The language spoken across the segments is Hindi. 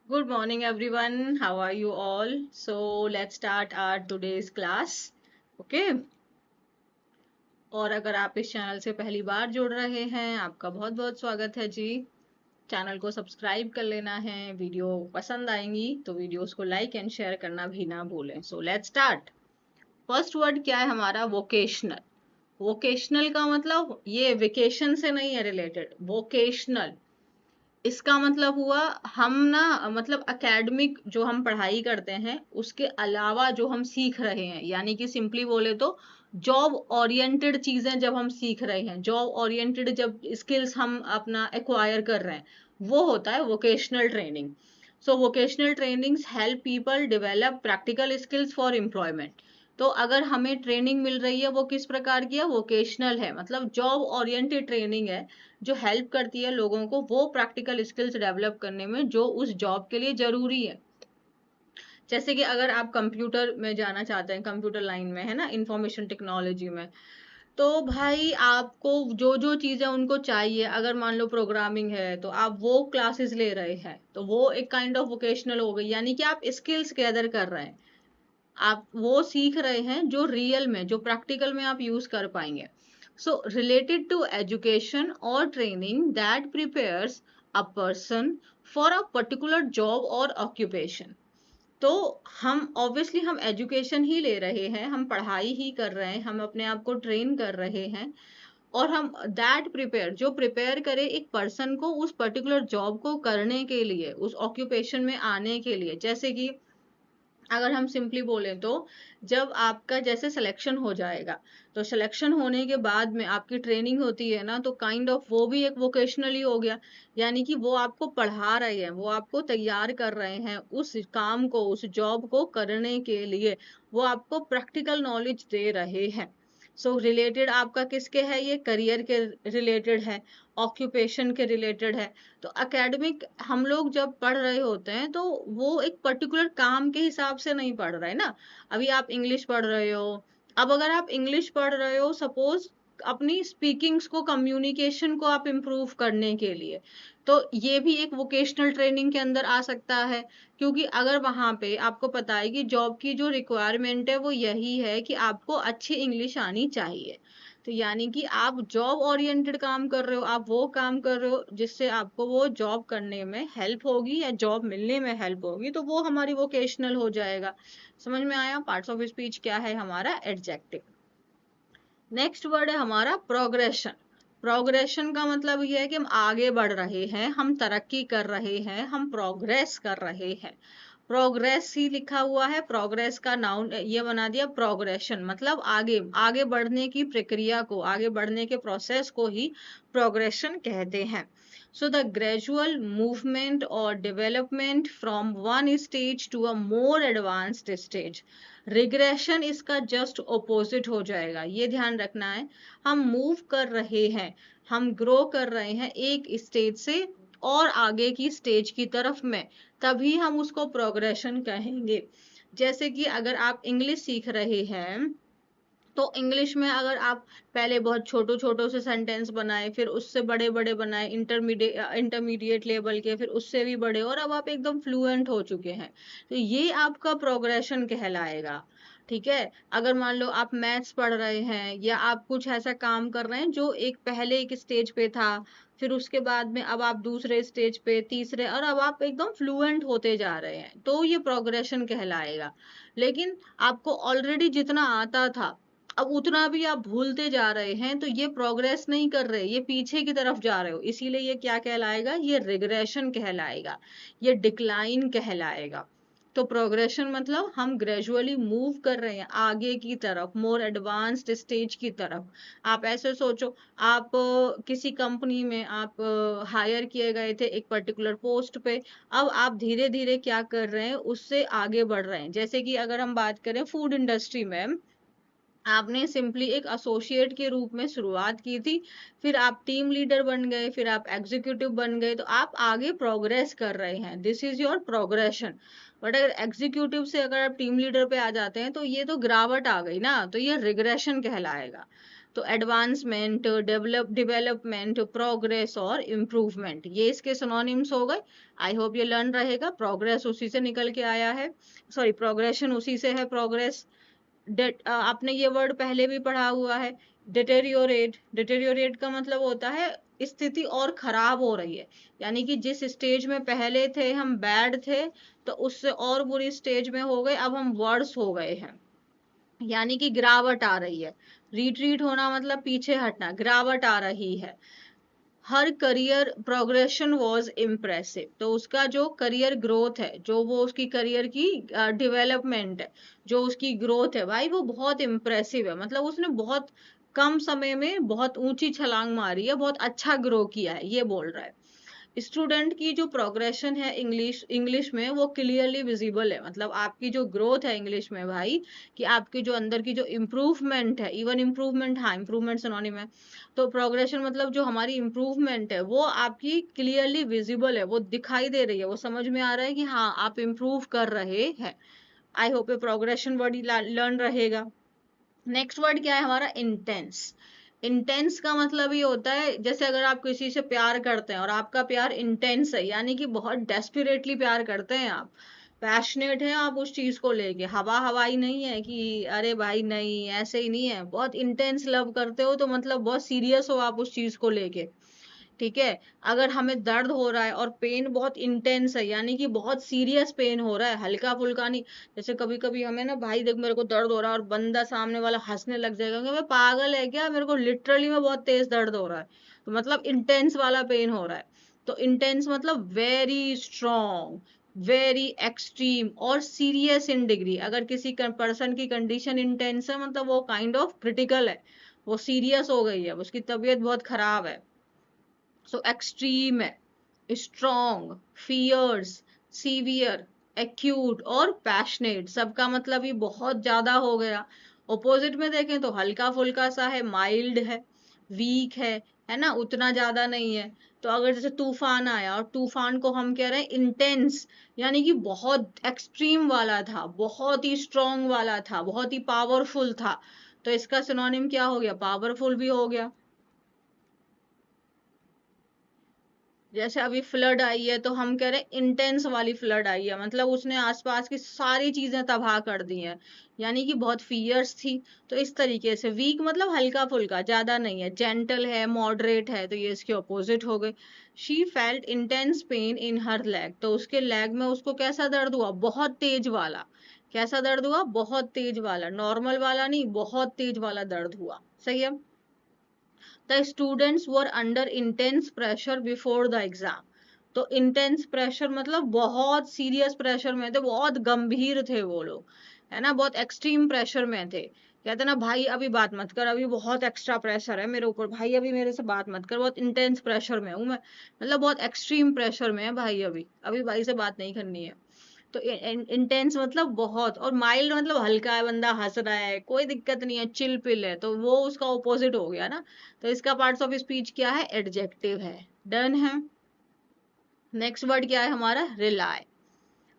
Good morning, everyone. How are you all? So let's start our today's class. Okay. और अगर आप इस चैनल से पहली बार जुड़ रहे हैं, आपका बहुत बहुत स्वागत है जी। चैनल को सब्सक्राइब कर लेना है। वीडियो पसंद आएंगी तो वीडियोस को लाइक एंड शेयर करना भी ना भूलें। सो लेट्स स्टार्ट। फर्स्ट वर्ड क्या है हमारा? वोकेशनल। वोकेशनल का मतलब ये वेकेशन से नहीं है रिलेटेड। वोकेशनल इसका मतलब हुआ हम ना मतलब एकेडमिक जो हम पढ़ाई करते हैं उसके अलावा जो हम सीख रहे हैं, यानी कि सिंपली बोले तो जॉब ओरिएंटेड चीजें जब हम सीख रहे हैं, जॉब ओरिएंटेड जब स्किल्स हम अपना एक्वायर कर रहे हैं, वो होता है vocational training. So vocational trainings help people develop practical skills for employment. तो अगर हमें ट्रेनिंग मिल रही है वो किस प्रकार की है? वोकेशनल है, मतलब जॉब ओरिएंटेड ट्रेनिंग है जो हेल्प करती है लोगों को वो प्रैक्टिकल स्किल्स डेवलप करने में जो उस जॉब के लिए जरूरी है। जैसे कि अगर आप कंप्यूटर में जाना चाहते हैं, कंप्यूटर लाइन में है ना, इंफॉर्मेशन टेक्नोलॉजी में, तो भाई आपको जो जो चीजें उनको चाहिए, अगर मान लो प्रोग्रामिंग है तो आप वो क्लासेस ले रहे हैं, तो वो एक काइंड ऑफ वोकेशनल हो गई, यानी कि आप स्किल्स गैदर कर रहे हैं। आप वो सीख रहे हैं जो रियल में, जो प्रैक्टिकल में आप यूज कर पाएंगे। सो रिलेटेड टू एजुकेशन और training that prepares a person for a particular job और ऑक्यूपेशन। तो हम ऑब्वियसली हम एजुकेशन ही ले रहे हैं, हम पढ़ाई ही कर रहे हैं, हम अपने आप को ट्रेन कर रहे हैं, और हम दैट प्रिपेयर जो प्रिपेयर करे एक पर्सन को उस पर्टिकुलर जॉब को करने के लिए, उस ऑक्यूपेशन में आने के लिए। जैसे कि अगर हम सिंपली बोले तो जब आपका जैसे सिलेक्शन हो जाएगा, तो सिलेक्शन होने के बाद में आपकी ट्रेनिंग होती है ना, तो काइंड ऑफ वो भी एक वोकेशनली हो गया। यानी कि वो आपको पढ़ा रहे हैं, वो आपको तैयार कर रहे हैं उस काम को, उस जॉब को करने के लिए, वो आपको प्रैक्टिकल नॉलेज दे रहे हैं। सो रिलेटेड आपका किसके है? ये करियर के रिलेटेड है, ऑक्यूपेशन के रिलेटेड है। तो एकेडमिक हम लोग जब पढ़ रहे होते हैं तो वो एक पर्टिकुलर काम के हिसाब से नहीं पढ़ रहे ना। अभी आप इंग्लिश पढ़ रहे हो, अब अगर आप इंग्लिश पढ़ रहे हो सपोज अपनी स्पीकिंग्स को, कम्युनिकेशन को आप इम्प्रूव करने के लिए, तो ये भी एक वोकेशनल ट्रेनिंग के अंदर आ सकता है। क्योंकि अगर वहां पे आपको पता है कि जॉब की जो रिक्वायरमेंट है वो यही है कि आपको अच्छी इंग्लिश आनी चाहिए, तो यानी कि आप जॉब ओरिएंटेड काम कर रहे हो, आप वो काम कर रहे हो जिससे आपको वो जॉब करने में हेल्प होगी या जॉब मिलने में हेल्प होगी, तो वो हमारी वोकेशनल हो जाएगा। समझ में आया? पार्ट्स ऑफ स्पीच क्या है? हमारा एडजेक्टिव। नेक्स्ट वर्ड है हमारा प्रोग्रेशन। प्रोग्रेशन का मतलब ये है कि हम आगे बढ़ रहे हैं, हम तरक्की कर रहे हैं, हम प्रोग्रेस कर रहे हैं। प्रोग्रेस ही लिखा हुआ है, प्रोग्रेस का नाउन ये बना दिया प्रोग्रेशन, मतलब आगे आगे बढ़ने की प्रक्रिया को, आगे बढ़ने के प्रोसेस को ही प्रोग्रेशन कहते हैं। सो द ग्रेजुअल मूवमेंट और development from one stage to a more advanced stage. Regression इसका जस्ट ऑपोजिट हो जाएगा, ये ध्यान रखना है। हम मूव कर रहे हैं, हम ग्रो कर रहे हैं एक स्टेज से और आगे की स्टेज की तरफ में, तभी हम उसको प्रोग्रेशन कहेंगे। जैसे कि अगर आप इंग्लिश सीख रहे हैं, तो इंग्लिश में अगर आप पहले बहुत छोटो छोटो से सेंटेंस बनाए, फिर उससे बड़े बड़े बनाए, इंटरमीडिएट लेवल के, फिर उससे भी बड़े, और अब आप एकदम फ्लुएंट हो चुके हैं, तो ये आपका प्रोग्रेशन कहलाएगा। ठीक है? अगर मान लो आप मैथ्स पढ़ रहे हैं या आप कुछ ऐसा काम कर रहे हैं जो एक पहले एक स्टेज पे था, फिर उसके बाद में अब आप दूसरे स्टेज पे, तीसरे, और अब आप एकदम फ्लुएंट होते जा रहे हैं, तो ये प्रोग्रेशन कहलाएगा। लेकिन आपको ऑलरेडी जितना आता था, अब उतना भी आप भूलते जा रहे हैं, तो ये प्रोग्रेस नहीं कर रहे, ये पीछे की तरफ जा रहे हो, इसीलिए ये क्या कहलाएगा? ये रिग्रेशन कहलाएगा, ये डिक्लाइन कहलाएगा। तो प्रोग्रेशन मतलब हम ग्रेजुअली मूव कर रहे हैं आगे की तरफ, मोर एडवांस्ड स्टेज की तरफ। आप ऐसे सोचो, आप किसी कंपनी में आप हायर किए गए थे एक पर्टिकुलर पोस्ट पे, अब आप धीरे धीरे क्या कर रहे हैं? उससे आगे बढ़ रहे हैं। जैसे कि अगर हम बात करें फूड इंडस्ट्री में, आपने सिंपली एक एसोसिएट के रूप में शुरुआत की थी, फिर आप टीम लीडर बन गए, फिर आप एग्जीक्यूटिव बन गए, तो आप आगे प्रोग्रेस कर रहे हैं, this is your progression. But अगर एग्जीक्यूटिव से अगर आप टीम लीडर पे आ जाते हैं तो ये तो गिरावट आ गई ना, तो ये रिग्रेशन कहलाएगा। तो एडवांसमेंट, डेवलपमेंट, प्रोग्रेस और इम्प्रूवमेंट, ये इसके सिनोनिम्स हो गए। आई होप ये लर्न रहेगा। प्रोग्रेस उसी से निकल के आया है, सॉरी प्रोग्रेशन उसी से है, प्रोग्रेस। आपने ये वर्ड पहले भी पढ़ा हुआ है, डिटेरियोरेट। डिटेरियोरेट का मतलब होता है स्थिति और खराब हो रही है, यानी कि जिस स्टेज में पहले थे हम बैड थे, तो उससे और बुरी स्टेज में हो गए, अब हम वर्स हो गए हैं, यानी कि गिरावट आ रही है। रिट्रीट होना मतलब पीछे हटना, गिरावट आ रही है। Her career progression was impressive, तो उसका जो करियर ग्रोथ है, जो वो उसकी करियर की डेवलपमेंट है, जो उसकी ग्रोथ है भाई, वो बहुत इम्प्रेसिव है। मतलब उसने बहुत कम समय में बहुत ऊंची छलांग मारी है, बहुत अच्छा ग्रो किया है, ये बोल रहा है। स्टूडेंट की जो प्रोग्रेशन है इंग्लिश में वो क्लियरली विजिबल है, मतलब आपकी जो ग्रोथ है इंग्लिश में भाई, कि आपकी जो अंदर की जो इम्प्रूवमेंट है, इवन इम्प्रूवमेंट, हाँ इम्प्रूवमेंट सिनोनिम है, तो प्रोग्रेशन मतलब जो हमारी इम्प्रूवमेंट है वो आपकी क्लियरली विजिबल है, वो दिखाई दे रही है, वो समझ में आ रहा है कि हाँ आप इम्प्रूव कर रहे हैं। आई होप ये प्रोग्रेशन वर्ड लर्न रहेगा। नेक्स्ट वर्ड क्या है हमारा, इंटेंस। इंटेंस का मतलब ये होता है, जैसे अगर आप किसी से प्यार करते हैं और आपका प्यार इंटेंस है, यानी कि बहुत डेस्परेटली प्यार करते हैं आप, पैशनेट हैं आप उस चीज को लेके, हवा हवाई नहीं है कि अरे भाई नहीं, ऐसे ही नहीं है, बहुत इंटेंस लव करते हो, तो मतलब बहुत सीरियस हो आप उस चीज को लेके। ठीक है। अगर हमें दर्द हो रहा है और पेन बहुत इंटेंस है, यानी कि बहुत सीरियस पेन हो रहा है, हल्का फुल्का नहीं। जैसे कभी कभी हमें ना, भाई देख मेरे को दर्द हो रहा है, और बंदा सामने वाला हंसने लग जाएगा कि मैं पागल है क्या, मेरे को लिटरली में बहुत तेज दर्द हो रहा है, तो मतलब इंटेंस वाला पेन हो रहा है। तो इंटेंस मतलब वेरी स्ट्रॉन्ग, वेरी एक्सट्रीम और सीरियस इन डिग्री। अगर किसी पर्सन की कंडीशन इंटेंस है, मतलब वो काइंड ऑफ क्रिटिकल है, वो सीरियस हो गई है, उसकी तबीयत बहुत खराब है। सो एक्सट्रीम है, स्ट्रॉन्ग, फियर्स, सीवियर, एक्यूट और पैशनेट, सबका मतलब ये बहुत ज्यादा हो गया। ऑपोजिट में देखें तो हल्का फुल्का सा है, माइल्ड है, वीक है ना, उतना ज्यादा नहीं है। तो अगर जैसे तूफान आया और तूफान को हम कह रहे हैं इंटेंस, यानी कि बहुत एक्सट्रीम वाला था, बहुत ही स्ट्रॉन्ग वाला था, बहुत ही पावरफुल था, तो इसका सिनोनिम क्या हो गया, पावरफुल भी हो गया। जैसे अभी फ्लड आई है, तो हम कह रहे हैं इंटेंस वाली फ्लड आई है, मतलब उसने आसपास की सारी चीजें तबाह कर दी हैं, यानी कि बहुत फियर्स थी। तो इस तरीके से वीक मतलब हल्का फुल्का, ज्यादा नहीं है, जेंटल है, मॉडरेट है, तो ये इसके ऑपोजिट हो गए। She felt intense pain in her leg, तो उसके लेग में उसको कैसा दर्द हुआ, बहुत तेज वाला। कैसा दर्द हुआ, बहुत तेज वाला, नॉर्मल वाला नहीं, बहुत तेज वाला दर्द हुआ। सही है। The students were under intense pressure before the exam, तो इंटेंस प्रेशर मतलब बहुत सीरियस प्रेशर में थे, बहुत गंभीर थे वो लोग, है ना, बहुत एक्सट्रीम प्रेशर में थे। कहते ना भाई अभी बात मत कर, अभी बहुत एक्स्ट्रा प्रेशर है मेरे ऊपर, भाई अभी मेरे से बात मत कर, बहुत इंटेंस प्रेशर में हूँ मैं, मतलब बहुत एक्सट्रीम प्रेशर में है भाई, अभी अभी भाई से बात नहीं करनी है। तो इंटेंस मतलब बहुत, और माइल्ड मतलब हल्का है, बंदा हंस रहा है, कोई दिक्कत नहीं है, चिल पिल है, तो वो उसका ऑपोजिट हो गया ना। तो इसका पार्ट्स ऑफ स्पीच क्या है, एडजेक्टिव है। डन है। नेक्स्ट वर्ड क्या है हमारा, रिलाय।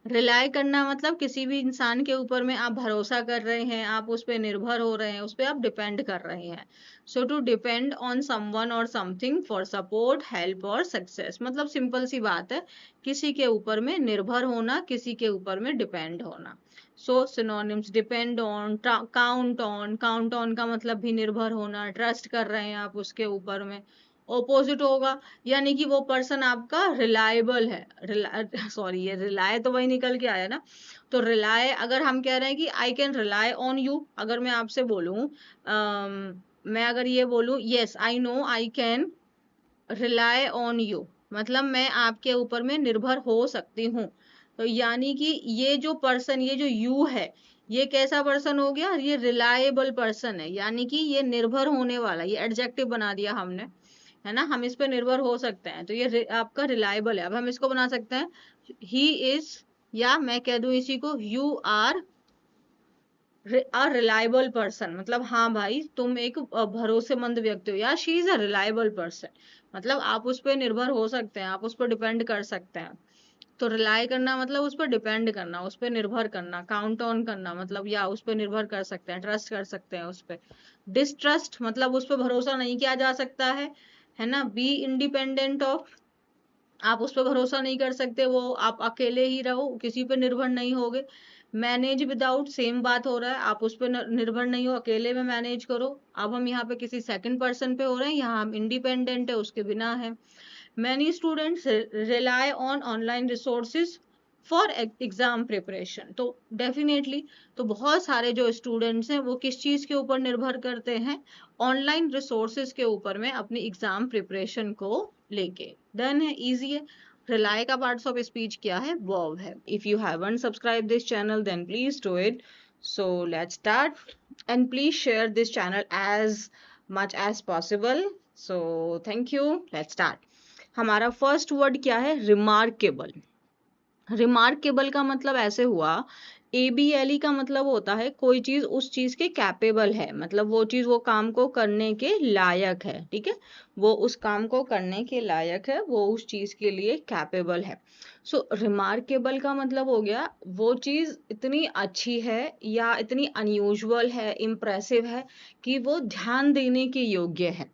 रिलाय करना मतलब किसी भी इंसान के ऊपर में आप भरोसा कर रहे हैं, आप उस पर निर्भर हो रहे हैं, उस पर आप डिपेंड कर रहे हैं। सो टू डिपेंड ऑन समवन और समथिंग फॉर सपोर्ट, हेल्प और सक्सेस, मतलब सिंपल सी बात है, किसी के ऊपर में निर्भर होना, किसी के ऊपर में डिपेंड होना। So synonyms, depend on, count on, count on का मतलब भी निर्भर होना, ट्रस्ट कर रहे हैं आप उसके ऊपर में। ऑपोजिट होगा, यानी कि वो पर्सन आपका रिलायबल है, सॉरी ये रिलाय तो वही निकल के आया ना। तो रिलाय अगर हम कह रहे हैं कि I can rely on you, अगर मैं आपसे बोलूं, मैं अगर ये बोलूं yes I know I can rely on you, मतलब मैं आपके ऊपर में निर्भर हो सकती हूँ। तो यानी कि ये जो पर्सन, ये जो यू है, ये कैसा पर्सन हो गया, ये रिलायबल पर्सन है, यानी कि ये निर्भर होने वाला, ये एडजेक्टिव बना दिया हमने, है ना, हम इस पे निर्भर हो सकते हैं, तो ये आपका रिलायबल है। अब हम इसको बना सकते हैं, ही इज, या मैं कह दूं इसी को, you are a reliable person, मतलब हाँ भाई तुम एक भरोसेमंद व्यक्ति हो, या she is a reliable person, मतलब आप उस पर निर्भर हो सकते हैं, आप उस पर डिपेंड कर सकते हैं। तो रिलाई करना मतलब उस पर डिपेंड करना, उस पर निर्भर करना, काउंट ऑन करना मतलब, या उस पर निर्भर कर सकते हैं, ट्रस्ट कर सकते हैं उस पर। डिसट्रस्ट मतलब उस पर भरोसा नहीं किया जा सकता है ना। बी इंडिपेंडेंट ऑफ, आप उस पर भरोसा नहीं कर सकते, वो आप अकेले ही रहो, किसी पे निर्भर नहीं होगे। मैनेज विदाउट, सेम बात हो रहा है, आप उस पर निर्भर नहीं हो, अकेले में मैनेज करो। अब हम यहाँ पे किसी सेकंड पर्सन पे हो रहे हैं, यहाँ हम इंडिपेंडेंट है, उसके बिना है। Many students rely on online resources for exam preparation, तो डेफिनेटली, तो बहुत सारे जो स्टूडेंट्स हैं वो किस चीज के ऊपर निर्भर करते हैं, ऑनलाइन रिसोर्सेज के ऊपर में अपनी एग्जाम प्रिपरेशन को लेके। डन है, इजी है। रिलाई का पार्ट्स ऑफ स्पीच क्या है, वर्ब है। If you haven't subscribe this channel then please do it. So let's start and please share this channel as much as possible. So thank you, let's start. हमारा फर्स्ट वर्ड क्या है, रिमार्केबल। रिमार्केबल का मतलब ऐसे हुआ, ABLE का मतलब होता है कोई चीज उस चीज के कैपेबल है, मतलब वो चीज वो काम को करने के लायक है, ठीक है, वो उस काम को करने के लायक है, वो उस चीज के लिए कैपेबल है। सो रिमार्केबल का मतलब हो गया वो चीज इतनी अच्छी है या इतनी अनयूजुअल है, इम्प्रेसिव है कि वो ध्यान देने के योग्य है।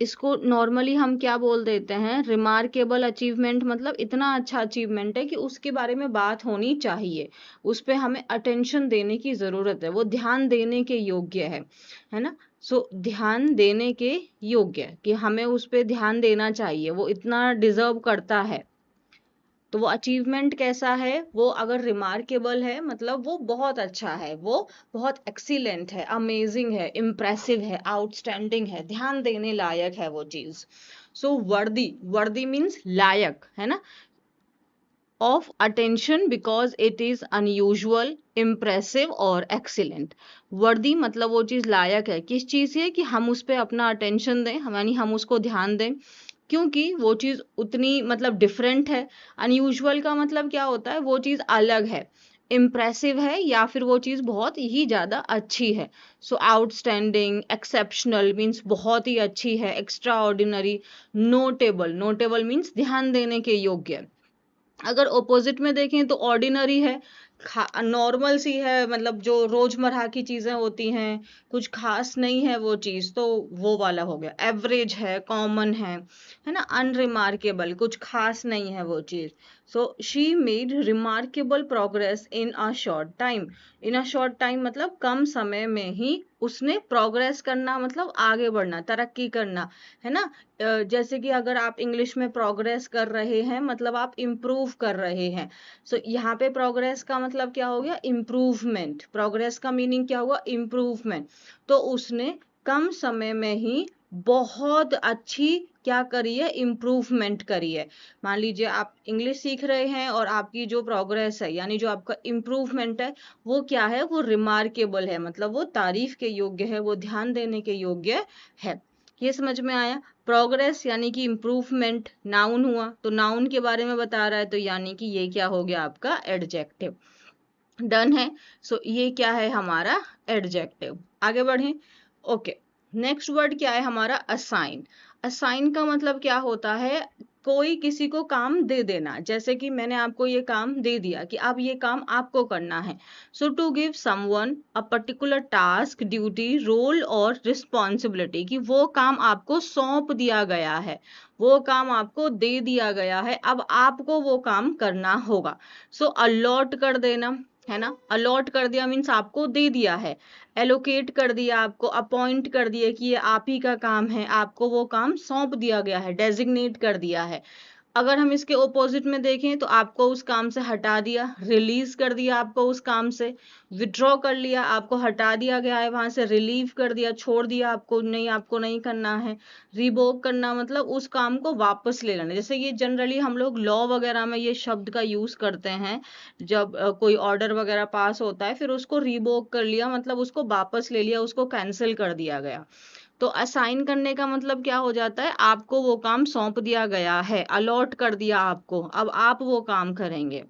इसको नॉर्मली हम क्या बोल देते हैं, रिमार्केबल अचीवमेंट, मतलब इतना अच्छा अचीवमेंट है कि उसके बारे में बात होनी चाहिए, उस पे हमें अटेंशन देने की जरूरत है, वो ध्यान देने के योग्य है ना। सो ध्यान देने के योग्य, कि हमें उस पे ध्यान देना चाहिए, वो इतना डिजर्व करता है। तो वो अचीवमेंट कैसा है, वो अगर रिमार्केबल है मतलब वो बहुत अच्छा है, वो बहुत एक्सीलेंट है, अमेजिंग है, इम्प्रेसिव है, आउटस्टैंडिंग है, ध्यान देने लायक है वो चीज। सो वर्दी, वर्दी मीन्स लायक, है ना, of attention because it is unusual, impressive और एक्सीलेंट। वर्दी मतलब वो चीज लायक है, किस चीज से, कि हम उस पर अपना अटेंशन दें, यानी हम उसको ध्यान दें, क्योंकि वो चीज उतनी मतलब डिफरेंट है। अनयूजुअल का मतलब क्या होता है, वो चीज अलग है। इम्प्रेसिव है या फिर वो चीज बहुत ही ज्यादा अच्छी है। सो आउटस्टैंडिंग, एक्सेप्शनल मीन्स बहुत ही अच्छी है, extra ordinary. Notable, notable means ध्यान देने के योग्य। अगर ऑपोजिट में देखें तो ऑर्डिनरी है, नॉर्मल सी है, मतलब जो रोजमर्रा की चीजें होती हैं, कुछ खास नहीं है वो चीज, तो वो वाला हो गया। एवरेज है, कॉमन है ना। अनरिमार्केबल, कुछ खास नहीं है वो चीज। So she made remarkable progress in a short time. In a short time मतलब कम समय में ही उसने प्रोग्रेस करना, मतलब आगे बढ़ना, तरक्की करना, है ना। जैसे कि अगर आप इंग्लिश में प्रोग्रेस कर रहे हैं मतलब आप इम्प्रूव कर रहे हैं। सो यहाँ पे प्रोग्रेस का मतलब क्या हो गया, इम्प्रूवमेंट। प्रोग्रेस का मीनिंग क्या हुआ, इम्प्रूवमेंट। तो उसने कम समय में ही बहुत अच्छी क्या करी है, इम्प्रूवमेंट करी है। मान लीजिए आप इंग्लिश सीख रहे हैं और आपकी जो प्रोग्रेस है, यानी जो आपका इम्प्रूवमेंट है, वो क्या है, वो रिमार्केबल है, मतलब वो तारीफ के योग्य है, वो ध्यान देने के योग्य है। ये समझ में आया। प्रोग्रेस यानी कि इम्प्रूवमेंट नाउन हुआ, तो नाउन के बारे में बता रहा है, तो यानी कि ये क्या हो गया आपका एडजेक्टिव। डन है। सो ये क्या है हमारा एडजेक्टिव। आगे बढ़े। ओके, नेक्स्ट वर्ड क्या है हमारा, असाइन। असाइन का मतलब क्या होता है, कोई किसी को काम दे देना। जैसे कि मैंने आपको ये काम दे दिया कि अब ये काम आपको करना है। So to give someone a particular task, duty, role और रिस्पॉन्सिबिलिटी, कि वो काम आपको सौंप दिया गया है, वो काम आपको दे दिया गया है, अब आपको वो काम करना होगा। सो अलॉट कर देना, है ना। अलॉट कर दिया मीन्स आपको दे दिया है। एलोकेट कर दिया, आपको अपॉइंट कर दिया कि ये आप ही का काम है, आपको वो काम सौंप दिया गया है, डेजिग्नेट कर दिया है। अगर हम इसके ओपोजिट में देखें तो आपको उस काम से हटा दिया, रिलीज कर दिया आपको उस काम से। विड्रॉ कर लिया, आपको हटा दिया गया है वहां से, रिलीव कर दिया, छोड़ दिया, आपको नहीं, आपको नहीं करना है। रिवोक करना मतलब उस काम को वापस ले लेना। जैसे ये जनरली हम लोग लॉ वगैरह में ये शब्द का यूज करते हैं, जब कोई ऑर्डर वगैरह पास होता है, फिर उसको रिवोक कर लिया मतलब उसको वापस ले लिया, उसको कैंसिल कर दिया गया। तो असाइन करने का मतलब क्या हो जाता है, आपको वो काम सौंप दिया गया है, अलॉट कर दिया आपको, अब आप वो काम करेंगे।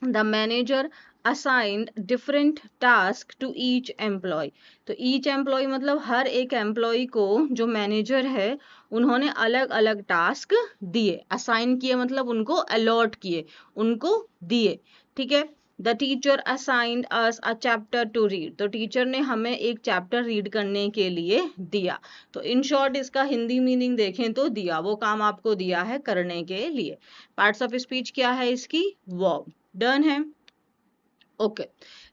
The manager assigned different task to each employee. तो ईच एम्प्लॉय मतलब हर एक एम्प्लॉय को जो मैनेजर है उन्होंने अलग अलग टास्क दिए। असाइन किए मतलब उनको अलॉट किए, उनको दिए। ठीक है। The teacher assigned us a chapter two read. तो टीचर ने हमें एक चैप्टर रीड करने के लिए दिया। तो इन शॉर्ट इसका हिंदी मीनिंग देखें तो दिया, वो काम आपको दिया है करने के लिए। पार्ट्स ऑफ स्पीच क्या है इसकी? वर्ब। डन है। ओके।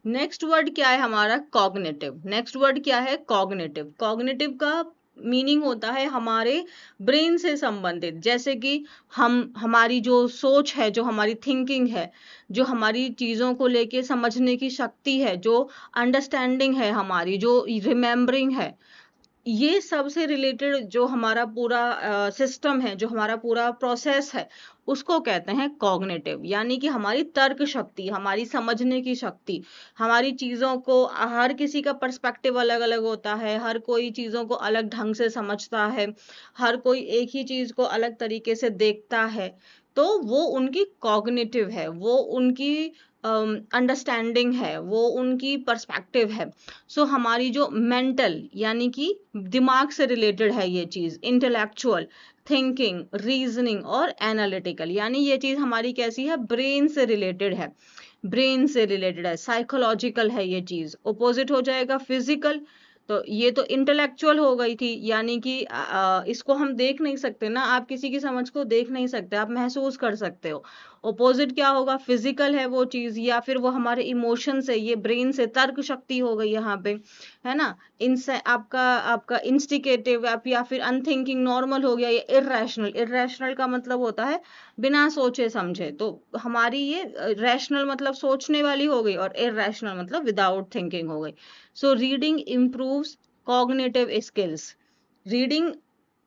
नेक्स्ट वर्ड क्या है हमारा? कॉग्निटिव। नेक्स्ट वर्ड क्या है? कॉग्निटिव। कॉग्निटिव का मीनिंग होता है हमारे ब्रेन से संबंधित। जैसे कि हमारी जो सोच है, जो हमारी थिंकिंग है, जो हमारी चीजों को लेके समझने की शक्ति है, जो अंडरस्टैंडिंग है हमारी, जो रिमेम्बरिंग है, ये सबसे रिलेटेड जो हमारा पूरा सिस्टम है, जो हमारा पूरा प्रोसेस है, उसको कहते हैं कॉग्निटिव। यानी कि हमारी तर्क शक्ति, हमारी समझने की शक्ति, हमारी चीजों को, हर किसी का पर्सपेक्टिव अलग अलग होता है, हर कोई चीजों को अलग ढंग से समझता है, हर कोई एक ही चीज को अलग तरीके से देखता है। तो वो उनकी कॉग्निटिव है, वो उनकी अंडरस्टैंडिंग है, वो उनकी पर्सपेक्टिव है। सो हमारी जो मेंटल यानी कि दिमाग से रिलेटेड है ये चीज, इंटेलेक्चुअल, थिंकिंग, रीजनिंग और एनालिटिकल, यानी ये चीज हमारी कैसी है? ब्रेन से रिलेटेड है, ब्रेन से रिलेटेड है, साइकोलॉजिकल है ये चीज। ओपोजिट हो जाएगा फिजिकल। तो ये तो इंटेलेक्चुअल हो गई थी, यानी कि इसको हम देख नहीं सकते ना, आप किसी की समझ को देख नहीं सकते, आप महसूस कर सकते हो। ओपोजिट क्या होगा? फिजिकल है वो चीज, या फिर वो हमारे इमोशन से, ये ब्रेन से तर्क शक्ति हो गई यहाँ पे, है ना। इनसे आपका आपका इंस्टिगेटिव या फिर अनथिंकिंग नॉर्मल हो गया। ये इररेशनल, इररेशनल का मतलब होता है बिना सोचे समझे। तो हमारी ये रैशनल मतलब सोचने वाली हो गई, और इररेशनल मतलब विदाउट थिंकिंग हो गई। So reading improves cognitive skills. Reading,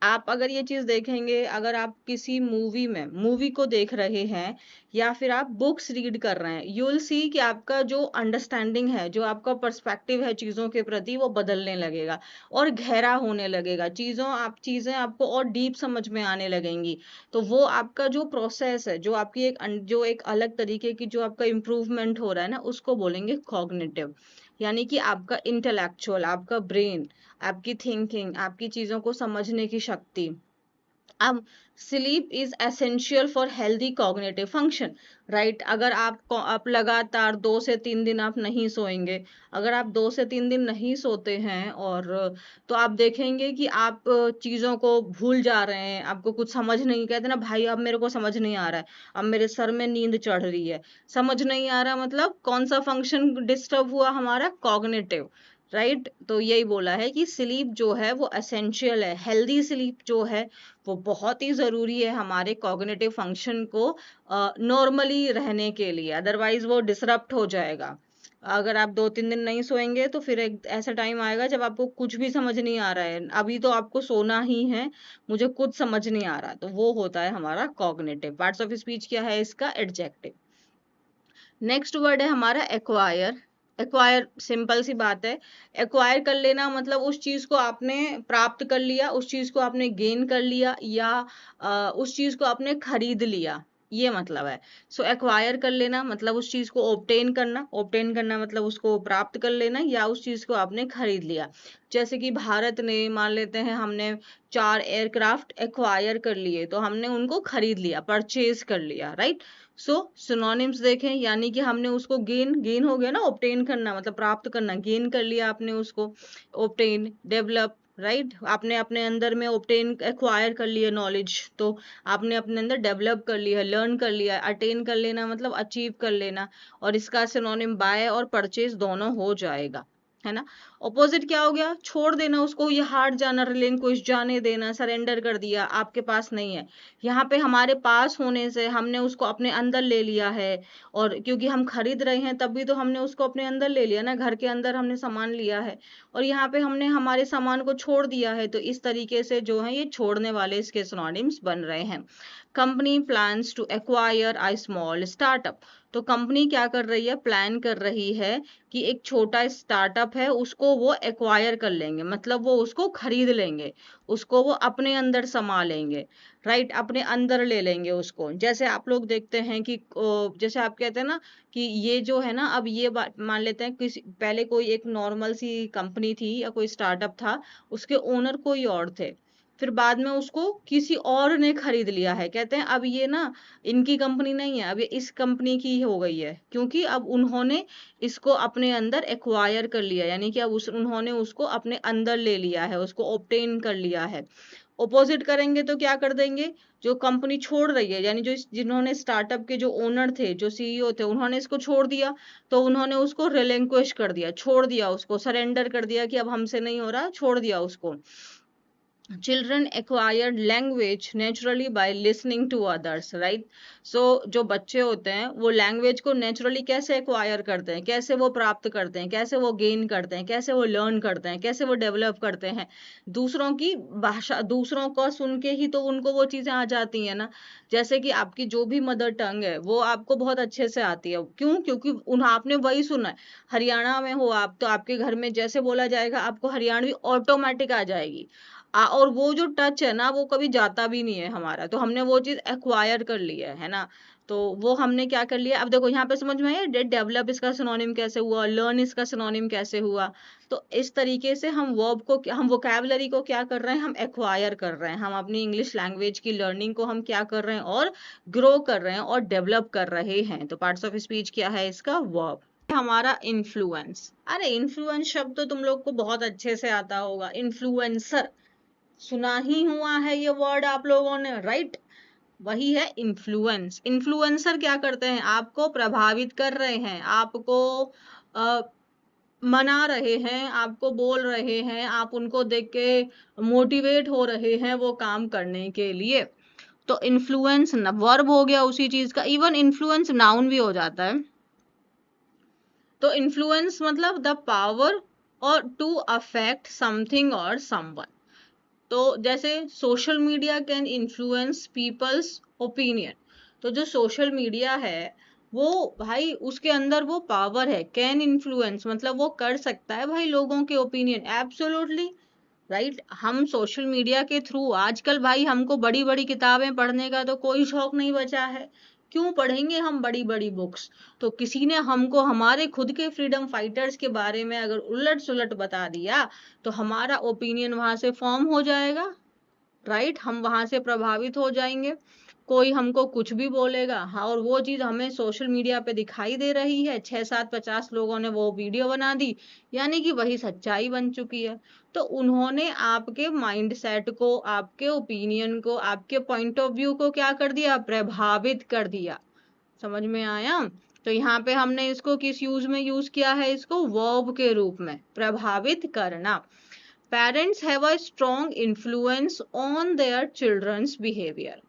आप अगर ये चीज देखेंगे, अगर आप किसी मूवी को देख रहे हैं या फिर आप बुक्स रीड कर रहे हैं, यू विल सी कि आपका जो अंडरस्टैंडिंग है, जो आपका पर्सपेक्टिव है चीजों के प्रति, वो बदलने लगेगा और गहरा होने लगेगा। चीजें आपको और डीप समझ में आने लगेंगी। तो वो आपका जो प्रोसेस है, जो आपकी जो एक अलग तरीके की जो आपका इम्प्रूवमेंट हो रहा है ना, उसको बोलेंगे कॉग्निटिव। यानी कि आपका इंटेलेक्चुअल, आपका ब्रेन, आपकी थिंकिंग, आपकी चीजों को समझने की शक्ति। अब sleep is essential for healthy cognitive function, right. अगर आप लगातार 2 से 3 दिन आप नहीं सोएंगे, अगर आप 2 से 3 दिन नहीं सोते हैं, और तो आप देखेंगे कि आप चीजों को भूल जा रहे हैं, आपको कुछ समझ नहीं, कहते ना भाई अब मेरे को समझ नहीं आ रहा है, अब मेरे सर में नींद चढ़ रही है। समझ नहीं आ रहा मतलब कौन सा फंक्शन डिस्टर्ब हुआ? हमारा कॉग्निटिव, राइट। तो यही बोला है कि स्लीप जो है वो एसेंशियल है, हेल्दी स्लीप जो है वो बहुत ही जरूरी है हमारे कॉग्निटिव फंक्शन को नॉर्मली रहने के लिए, अदरवाइज वो डिसरप्ट हो जाएगा। अगर आप 2-3 दिन नहीं सोएंगे तो फिर एक ऐसा टाइम आएगा जब आपको कुछ भी समझ नहीं आ रहा है, अभी तो आपको सोना ही है, मुझे कुछ समझ नहीं आ रहा, तो वो होता है हमारा कॉग्निटिव। पार्ट्स ऑफ स्पीच क्या है इसका? एडजेक्टिव। नेक्स्ट वर्ड है हमारा एक्वायर। एक्वायर सिंपल सी बात है, एक्वायर कर लेना मतलब उस चीज को आपने प्राप्त कर लिया, उस चीज को आपने गेन कर लिया, या उस चीज को आपने खरीद लिया, ये मतलब है। सो एक्वायर कर लेना मतलब उस चीज को ऑब्टेन करना, ऑब्टेन करना मतलब उसको प्राप्त कर लेना, या उस चीज को आपने खरीद लिया। जैसे कि भारत ने, मान लेते हैं हमने 4 एयरक्राफ्ट एक्वायर कर लिए, तो हमने उनको खरीद लिया, परचेज कर लिया, राइट। सो सिनोनिम्स देखें, यानी कि हमने उसको गेन हो गया ना, ऑब्टेन करना मतलब प्राप्त करना, गेन कर लिया आपने उसको, ऑब्टेन, डेवलप, राइट। आपने अपने अंदर में ऑब्टेन एक्वायर कर लिया नॉलेज, तो आपने अपने अंदर डेवलप कर लिया, लर्न कर लिया। अटेन कर लेना मतलब अचीव कर लेना, और इसका सिनोनिम बाय और परचेज दोनों हो जाएगा, है ना। ऑपोजिट क्या हो गया? छोड़ देना उसको, ये हार जाना, रिलिंक्विश, जाने देना, सरेंडर कर दिया, आपके पास नहीं है। यहाँ पे हमारे पास होने से हमने उसको अपने अंदर ले लिया है, और क्योंकि हम खरीद रहे हैं तभी तो हमने उसको अपने अंदर ले लिया ना, घर के अंदर हमने सामान लिया है, और यहाँ पे हमने हमारे सामान को छोड़ दिया है। तो इस तरीके से जो है ये छोड़ने वाले इसके सिनोनिम्स बन रहे हैं। Company plans to acquire a small startup. तो कंपनी क्या कर रही है? प्लान कर रही है कि एक छोटा स्टार्टअप है उसको उसको वो एक्वायर कर लेंगे, मतलब वो उसको खरीद लेंगे, उसको वो अपने अंदर समा लेंगे, राइट, अपने अंदर ले लेंगे उसको। जैसे आप लोग देखते हैं कि जैसे आप कहते हैं ना कि ये जो है ना, अब ये बात मान लेते हैं किसी पहले कोई एक नॉर्मल सी कंपनी थी या कोई स्टार्टअप था, उसके ओनर कोई और थे, फिर बाद में उसको किसी और ने खरीद लिया है, कहते हैं अब ये ना इनकी कंपनी नहीं है, अब ये इस कंपनी की हो गई है, क्योंकि अब उन्होंने इसको अपने अंदर एक्वायर कर लिया, यानी कि अब उन्होंने उसको अपने अंदर ले लिया है, उसको ऑब्टेन कर लिया है। ऑपोजिट करेंगे तो क्या कर देंगे, जो कंपनी छोड़ रही है, यानी जो जिन्होंने स्टार्टअप के जो ओनर थे, जो सीईओ थे, उन्होंने इसको छोड़ दिया, तो उन्होंने उसको रिलिंक्विश कर दिया, छोड़ दिया, उसको सरेंडर कर दिया कि अब हमसे नहीं हो रहा, छोड़ दिया उसको। Children acquired language naturally by listening to others, right? So जो बच्चे होते हैं वो लैंग्वेज को नेचुरली कैसे एक्वायर करते हैं, कैसे वो प्राप्त करते हैं, कैसे वो गेन करते हैं, कैसे वो लर्न करते हैं, कैसे वो डेवलप करते हैं, दूसरों की भाषा, दूसरों को सुन के ही तो उनको वो चीजें आ जाती हैं ना। जैसे कि आपकी जो भी मदर टंग है वो आपको बहुत अच्छे से आती है, क्यों? क्योंकि आपने वही सुना है। हरियाणा में हो आप तो आपके घर में जैसे बोला जाएगा आपको हरियाणवी ऑटोमेटिक आ जाएगी। और वो जो टच है ना वो कभी जाता भी नहीं है हमारा, तो हमने वो चीज एक्वायर कर ली है ना। तो वो हमने क्या कर लिया, अब देखो यहाँ पे समझ में आया डेवलप इसका सिनोनिम कैसे हुआ, लर्न इसका सिनोनिम कैसे हुआ। तो इस तरीके से हम वर्ब को, हम वोकैबुलरी को क्या कर रहे हैं, हम एक्वायर कर रहे हैं, हम अपनी इंग्लिश लैंग्वेज की लर्निंग को हम क्या कर रहे हैं, और ग्रो कर रहे हैं और डेवलप कर रहे हैं। तो पार्ट्स ऑफ स्पीच क्या है इसका, वर्ब। हमारा इन्फ्लुएंस, अरे इन्फ्लुएंस शब्द तो तुम लोग को बहुत अच्छे से आता होगा, इन्फ्लुएंसर सुना ही हुआ है ये वर्ड आप लोगों ने, राइट? वही है इन्फ्लुएंस। इन्फ्लुएंसर क्या करते हैं, आपको प्रभावित कर रहे हैं, आपको आ, मना रहे हैं, आपको बोल रहे हैं, आप उनको देख के मोटिवेट हो रहे हैं वो काम करने के लिए। तो इन्फ्लुएंस वर्ब हो गया उसी चीज का, इवन इन्फ्लुएंस नाउन भी हो जाता है। तो इन्फ्लुएंस मतलब द पावर और टू अफेक्ट समथिंग और समवन। तो जैसे social media can influence peoples opinion, तो जो सोशल मीडिया है वो भाई उसके अंदर वो पावर है, कैन इन्फ्लुएंस मतलब वो कर सकता है भाई लोगों के ओपिनियन, एब्सोल्युटली राइट। हम सोशल मीडिया के थ्रू आजकल भाई हमको बड़ी बड़ी किताबें पढ़ने का तो कोई शौक नहीं बचा है, क्यों पढ़ेंगे हम बड़ी बड़ी बुक्स। तो किसी ने हमको हमारे खुद के फ्रीडम फाइटर्स के बारे में अगर उलट सुलट बता दिया तो हमारा ओपिनियन वहां से फॉर्म हो जाएगा, राइट, हम वहां से प्रभावित हो जाएंगे। कोई हमको कुछ भी बोलेगा, हाँ, और वो चीज हमें सोशल मीडिया पे दिखाई दे रही है, 6-7-50 लोगों ने वो वीडियो बना दी, यानी कि वही सच्चाई बन चुकी है। तो उन्होंने आपके माइंड सेट को, आपके ओपिनियन को, आपके पॉइंट ऑफ व्यू को क्या कर दिया, प्रभावित कर दिया। समझ में आया? तो यहाँ पे हमने इसको किस यूज में यूज किया है, इसको वर्ब के रूप में, प्रभावित करना। Parents have a strong influence on their children's behaviour.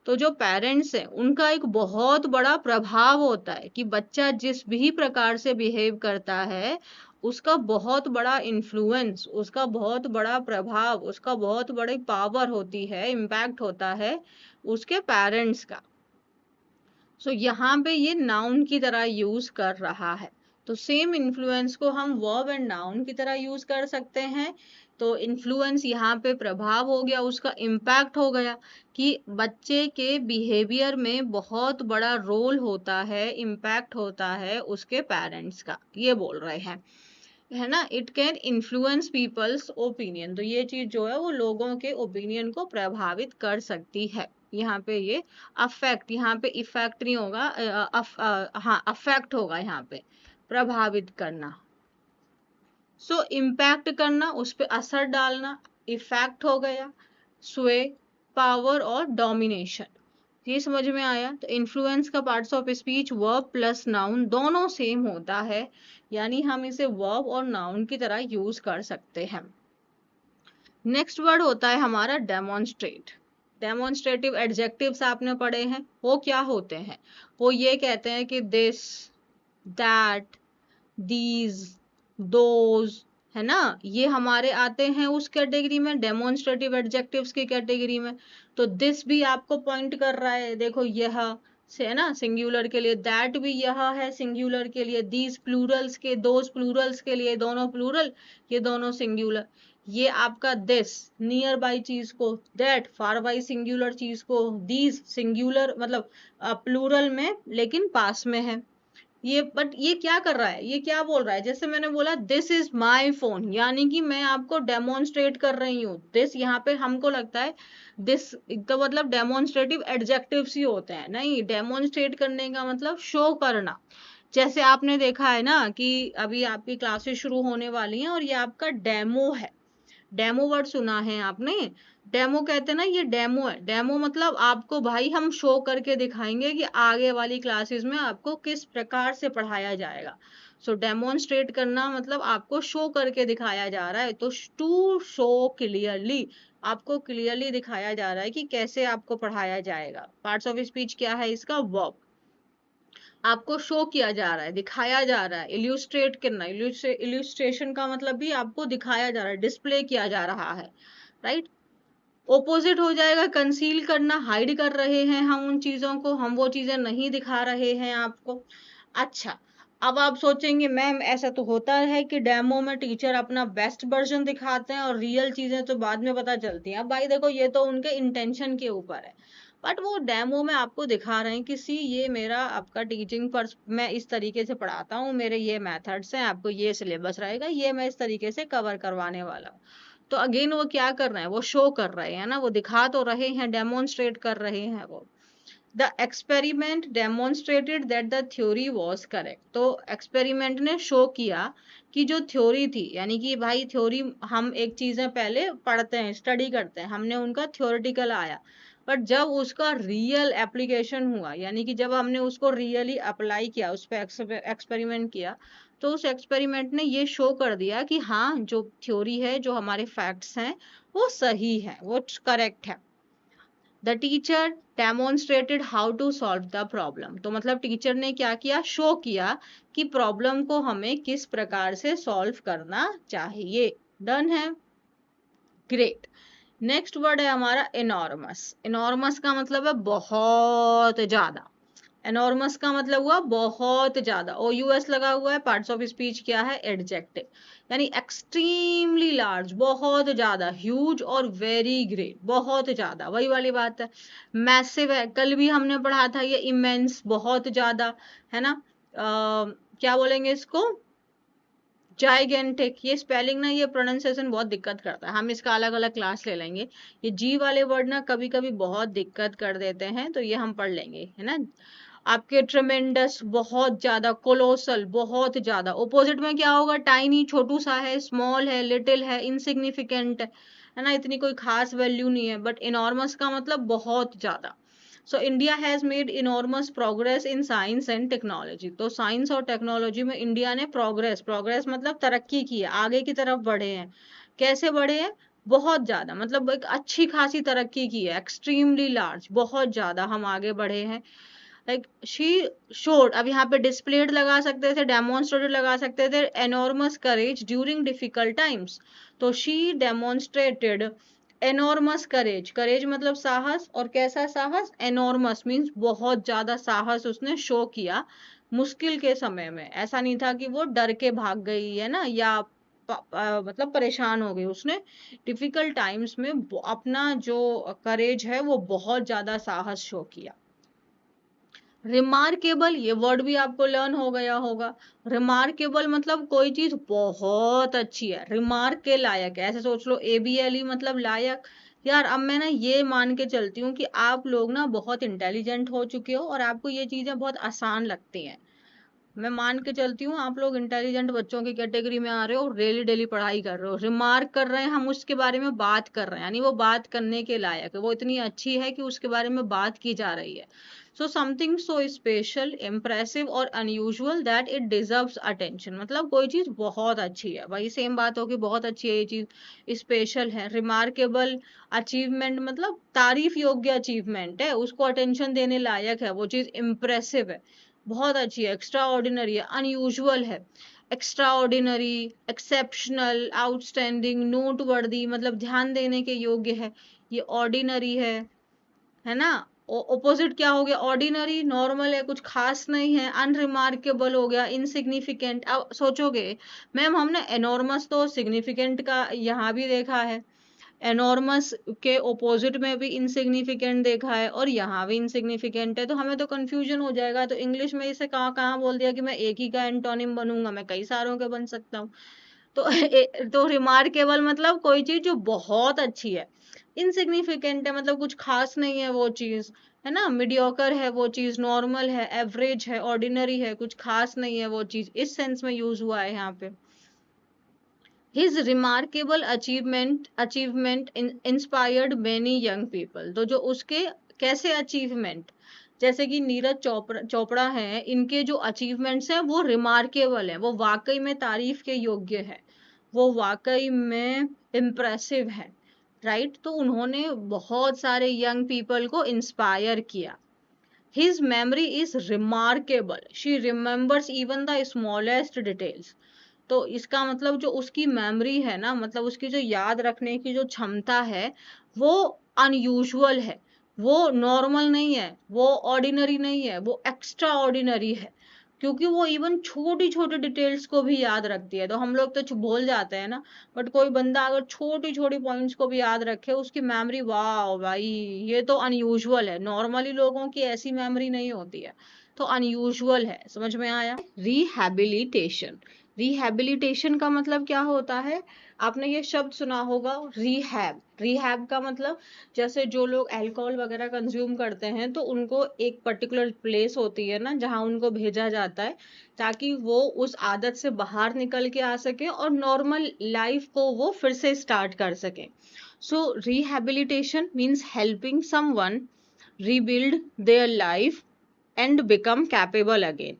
तो जो पेरेंट्स हैं उनका एक बहुत बड़ा प्रभाव होता है कि बच्चा जिस भी प्रकार से बिहेव करता है उसका बहुत बड़ा इन्फ्लुएंस, उसका बहुत बड़ा प्रभाव, उसका बहुत बड़ी पावर होती है, इम्पैक्ट होता है उसके पेरेंट्स का। सो यहाँ पे ये नाउन की तरह यूज कर रहा है। तो सेम इन्फ्लुएंस को हम वर्ब एंड नाउन की तरह यूज कर सकते हैं। तो इन्फ्लुएंस यहाँ पे प्रभाव हो गया, उसका इम्पैक्ट हो गया कि बच्चे के बिहेवियर में बहुत बड़ा रोल होता है, इम्पैक्ट होता है उसके पेरेंट्स का, ये बोल रहे हैं, है ना। It can influence peoples opinion, तो ये चीज जो है वो लोगों के ओपिनियन को प्रभावित कर सकती है। यहाँ पे ये अफेक्ट, यहाँ पे इफेक्ट नहीं होगा, हाँ अफेक्ट होगा यहाँ पे, प्रभावित करना। सो इम्पैक्ट करना, उस पर असर डालना, इफेक्ट हो गया, स्वे, पावर और डोमिनेशन। ये समझ में आया? तो इन्फ्लुएंस का parts of speech verb plus noun दोनों सेम होता है, यानी हम इसे वर्ब और नाउन की तरह यूज कर सकते हैं। नेक्स्ट वर्ड होता है हमारा डेमोन्स्ट्रेट। डेमोन्स्ट्रेटिव एडजेक्टिव्स आपने पढ़े हैं, वो क्या होते हैं, वो ये कहते हैं कि दिस, दैट, दीज, दोज, है ना, ये हमारे आते हैं उस कैटेगरी में, डेमोन्स्ट्रेटिव एडजेक्टिव्स की कैटेगरी में। तो दिस भी आपको पॉइंट कर रहा है, देखो यह, से है ना, सिंगुलर के लिए दैट भी यह है सिंगुलर के लिए, दीज प्लूरल्स के, दोज प्लूरल्स के लिए दोनों प्लूरल, ये दोनों सिंगुलर। ये आपका दिस नियर बाई चीज को, दैट फार बाई सिंगुलर चीज को, दीज सिंगुलर मतलब प्लूरल में लेकिन पास में है। ये बट ये क्या कर रहा है, ये क्या बोल रहा है, जैसे मैंने बोला दिस इज माई फोन, यानी कि मैं आपको डेमोन्स्ट्रेट कर रही हूँ। दिस यहाँ पे हमको लगता है दिस तो मतलब डेमोन्स्ट्रेटिव एडजेक्टिव्स ही होते हैं, नहीं, डेमोन्स्ट्रेट करने का मतलब शो करना। जैसे आपने देखा है ना कि अभी आपकी क्लासेस शुरू होने वाली हैं और ये आपका डेमो है। डेमो वर्ड सुना है आपने, डेमो कहते हैं ना, ये डेमो है। डेमो मतलब आपको भाई हम शो करके दिखाएंगे कि आगे वाली क्लासेस में आपको किस प्रकार से पढ़ाया जाएगा। सो डेमोन्स्ट्रेट करना मतलब आपको शो करके दिखाया जा रहा है। तो टू शो क्लियरली, आपको क्लियरली दिखाया जा रहा है कि कैसे आपको पढ़ाया जाएगा। पार्ट्स ऑफ स्पीच क्या है इसका, वर्ब। आपको शो किया जा रहा है, दिखाया जा रहा है, इल्यूस्ट्रेट करना, इल्यूस्ट्रेशन का मतलब भी आपको दिखाया जा रहा है, डिस्प्ले किया जा रहा है, राइट। ओपोजिट हो जाएगा कंसील करना, हाइड कर रहे हैं हम उन चीजों को, हम वो चीजें नहीं दिखा रहे हैं आपको। अच्छा, अब आप सोचेंगे मैम ऐसा तो होता है कि डेमो में टीचर अपना बेस्ट वर्जन दिखाते हैं और रियल चीजें तो बाद में पता चलती हैं। अब भाई देखो ये तो उनके इंटेंशन के ऊपर है, बट वो डेमो में आपको दिखा रहे हैं कि सी ये मेरा आपका टीचिंग पर मैं इस तरीके से पढ़ाता हूँ, मेरे ये मेथड्स हैं, आपको ये सिलेबस रहेगा, ये मैं इस तरीके से कवर करवाने वाला हूँ। तो अगेन वो क्या कर रहे हैं, वो शो कर रहे हैं ना, वो दिखा तो रहे हैं, डेमोन्स्ट्रेट कर रहे हैं वो। The experiment demonstrated that the theory was correct. तो एक्सपेरिमेंट ने शो किया कि जो थ्योरी थी, यानी कि भाई थ्योरी हम एक चीजें पहले पढ़ते हैं, स्टडी करते हैं, हमने उनका थ्योरेटिकल आया, बट जब उसका रियल एप्लीकेशन हुआ, यानी कि जब हमने उसको रियली अप्लाई किया, उस पर एक्सपेरिमेंट किया, तो उस एक्सपेरिमेंट ने ये शो कर दिया कि हाँ जो थ्योरी है, जो हमारे फैक्ट्स हैं वो सही है, वो करेक्ट है। The teacher demonstrated how to solve the problem. तो मतलब टीचर ने क्या किया, शो किया कि प्रॉब्लम को हमें किस प्रकार से सॉल्व करना चाहिए। डन है, ग्रेट। नेक्स्ट वर्ड है हमारा इनॉर्मस। इनॉर्मस का मतलब है बहुत ज्यादा। एनॉर्मस का मतलब हुआ बहुत ज्यादा, ओ यूएस लगा हुआ है। पार्ट्स ऑफ स्पीच क्या है, एडजेक्टिव, यानी एक्सट्रीमली लार्ज, बहुत ज्यादा, ह्यूज और वेरी ग्रेट, बहुत ज्यादा, वही वाली बात है। मैसिव है, कल भी हमने पढ़ा था ये, इमेंस, बहुत ज्यादा, है ना। क्या बोलेंगे इसको, जाइगेंटिक। ये स्पेलिंग ना, ये प्रोनाउंसिएशन बहुत दिक्कत करता है, हम इसका अलग अलग क्लास ले लेंगे। ये जी वाले वर्ड ना कभी कभी बहुत दिक्कत कर देते हैं, तो ये हम पढ़ लेंगे, है ना। आपके ट्रेमेंडस, बहुत ज्यादा, कोलोसल, बहुत ज्यादा। ओपोजिट में क्या होगा, टाइनी, छोटू सा है, स्मॉल है, लिटिल है, इनसिग्निफिकेंट है ना, इतनी कोई खास वैल्यू नहीं है। बट इनॉर्मस का मतलब बहुत ज्यादा। So India has made enormous progress in science and technology. तो साइंस और टेक्नोलॉजी में इंडिया ने प्रोग्रेस मतलब तरक्की की है, आगे की तरफ बढ़े हैं। कैसे बढ़े हैं, बहुत ज्यादा, मतलब एक अच्छी खासी तरक्की की है, एक्सट्रीमली लार्ज, बहुत ज्यादा हम आगे बढ़े हैं। लाइक शी शोड, अब यहाँ पे डिस्प्लेड लगा सकते थे, डेमोन्स्ट्रेटेड लगा सकते थे, एनॉर्मस करेज ड्यूरिंग डिफिकल्ट टाइम्स। तो शी डेमोन्स्ट्रेटेड एनॉर्मस करेज, करेज मतलब साहस, और कैसा साहस, एनॉर्मस मीन्स बहुत ज्यादा साहस उसने शो किया मुश्किल के समय में। ऐसा नहीं था कि वो डर के भाग गई है ना, या मतलब परेशान हो गई, उसने डिफिकल्ट टाइम्स में अपना जो करेज है वो बहुत ज्यादा साहस शो किया। रिमार्केबल, ये वर्ड भी आपको लर्न हो गया होगा। रिमार्केबल मतलब कोई चीज बहुत अच्छी है, रिमार्क के लायक है, ऐसे सोच लो, ABLE मतलब लायक। यार अब मैं ना ये मान के चलती हूँ कि आप लोग ना बहुत इंटेलिजेंट हो चुके हो और आपको ये चीजें बहुत आसान लगती हैं। मैं मान के चलती हूँ आप लोग इंटेलिजेंट बच्चों की कैटेगरी में आ रहे हो, डेली डेली पढ़ाई कर रहे हो, रिमार्क कर रहे हैं, हम उसके बारे में बात कर रहे हैं, यानी वो बात करने के लायक है, वो इतनी अच्छी है कि उसके बारे में बात की जा रही है। So something so special, impressive और unusual that it deserves attention. मतलब कोई चीज बहुत अच्छी है, वही सेम बात होगी, बहुत अच्छी है ये चीज, स्पेशल है। रिमार्केबल अचीवमेंट मतलब तारीफ योग्य अचीवमेंट है, उसको अटेंशन देने लायक है, वो चीज इम्प्रेसिव है, बहुत अच्छी है। एक्स्ट्रा ऑर्डिनरी है, अनयूजुअल है, extra ordinary, exceptional, outstanding, noteworthy मतलब ध्यान देने के योग्य है। ये ऑर्डिनरी है ना, ऑपोजिट क्या हो गया, ऑर्डिनरी, नॉर्मल है, कुछ खास नहीं है, अनरिमार्केबल हो गया, इनसिग्निफिकेंट। अब सोचोगे मैम हमने एनॉर्मस तो सिग्निफिकेंट का यहाँ भी देखा है, एनॉर्मस के ऑपोजिट में भी इनसिग्निफिकेंट देखा है और यहाँ भी इनसिग्निफिकेंट है, तो हमें तो कंफ्यूजन हो जाएगा। तो इंग्लिश में इसे कहाँ कहाँ बोल दिया कि मैं एक ही का एंटोनिम बनूंगा, मैं कई सारों के बन सकता हूँ। तो तो रिमार्केबल मतलब कोई चीज जो बहुत अच्छी है, इनसिग्निफिकेंट है मतलब कुछ खास नहीं है वो चीज, है ना, मीडियोकर है वो चीज, नॉर्मल है, एवरेज है, ऑर्डिनरी है, कुछ खास नहीं है वो चीज, इस सेंस में यूज हुआ है यहाँ पे। His remarkable achievement inspired many young people। तो जो उसके कैसे अचीवमेंट, जैसे कि नीरज चोपड़ा है, इनके जो अचीवमेंट्स हैं वो रिमार्केबल है, वो वाकई में तारीफ के योग्य है, वो वाकई में इम्प्रेसिव है, राइट। तो उन्होंने बहुत सारे यंग पीपल को इंस्पायर किया। His memory is remarkable, she remembers even the smallest details। तो इसका मतलब जो उसकी मेमोरी है ना, मतलब उसकी जो याद रखने की जो क्षमता है वो अनयूजुअल है, वो नॉर्मल नहीं है, वो ऑर्डिनरी नहीं है, वो एक्स्ट्रा ऑर्डिनरी है, क्योंकि वो इवन छोटी छोटी डिटेल्स को भी याद रखती है। तो हम लोग तो भूल जाते हैं ना, बट कोई बंदा अगर छोटी छोटी पॉइंट्स को भी याद रखे, उसकी मेमोरी, वाह भाई, ये तो अनयूजुअल है, नॉर्मली लोगों की ऐसी मेमोरी नहीं होती है, तो अनयूजुअल है। समझ में आया। रिहैबिलिटेशन, रिहैबिलिटेशन का मतलब क्या होता है, आपने ये शब्द सुना होगा, रिहैब। रिहैब का मतलब, जैसे जो लोग अल्कोहल वगैरह कंज्यूम करते हैं तो उनको एक पर्टिकुलर प्लेस होती है ना जहां उनको भेजा जाता है, ताकि वो उस आदत से बाहर निकल के आ सके और नॉर्मल लाइफ को वो फिर से स्टार्ट कर सके। So rehabilitation means helping someone rebuild their life and become capable again.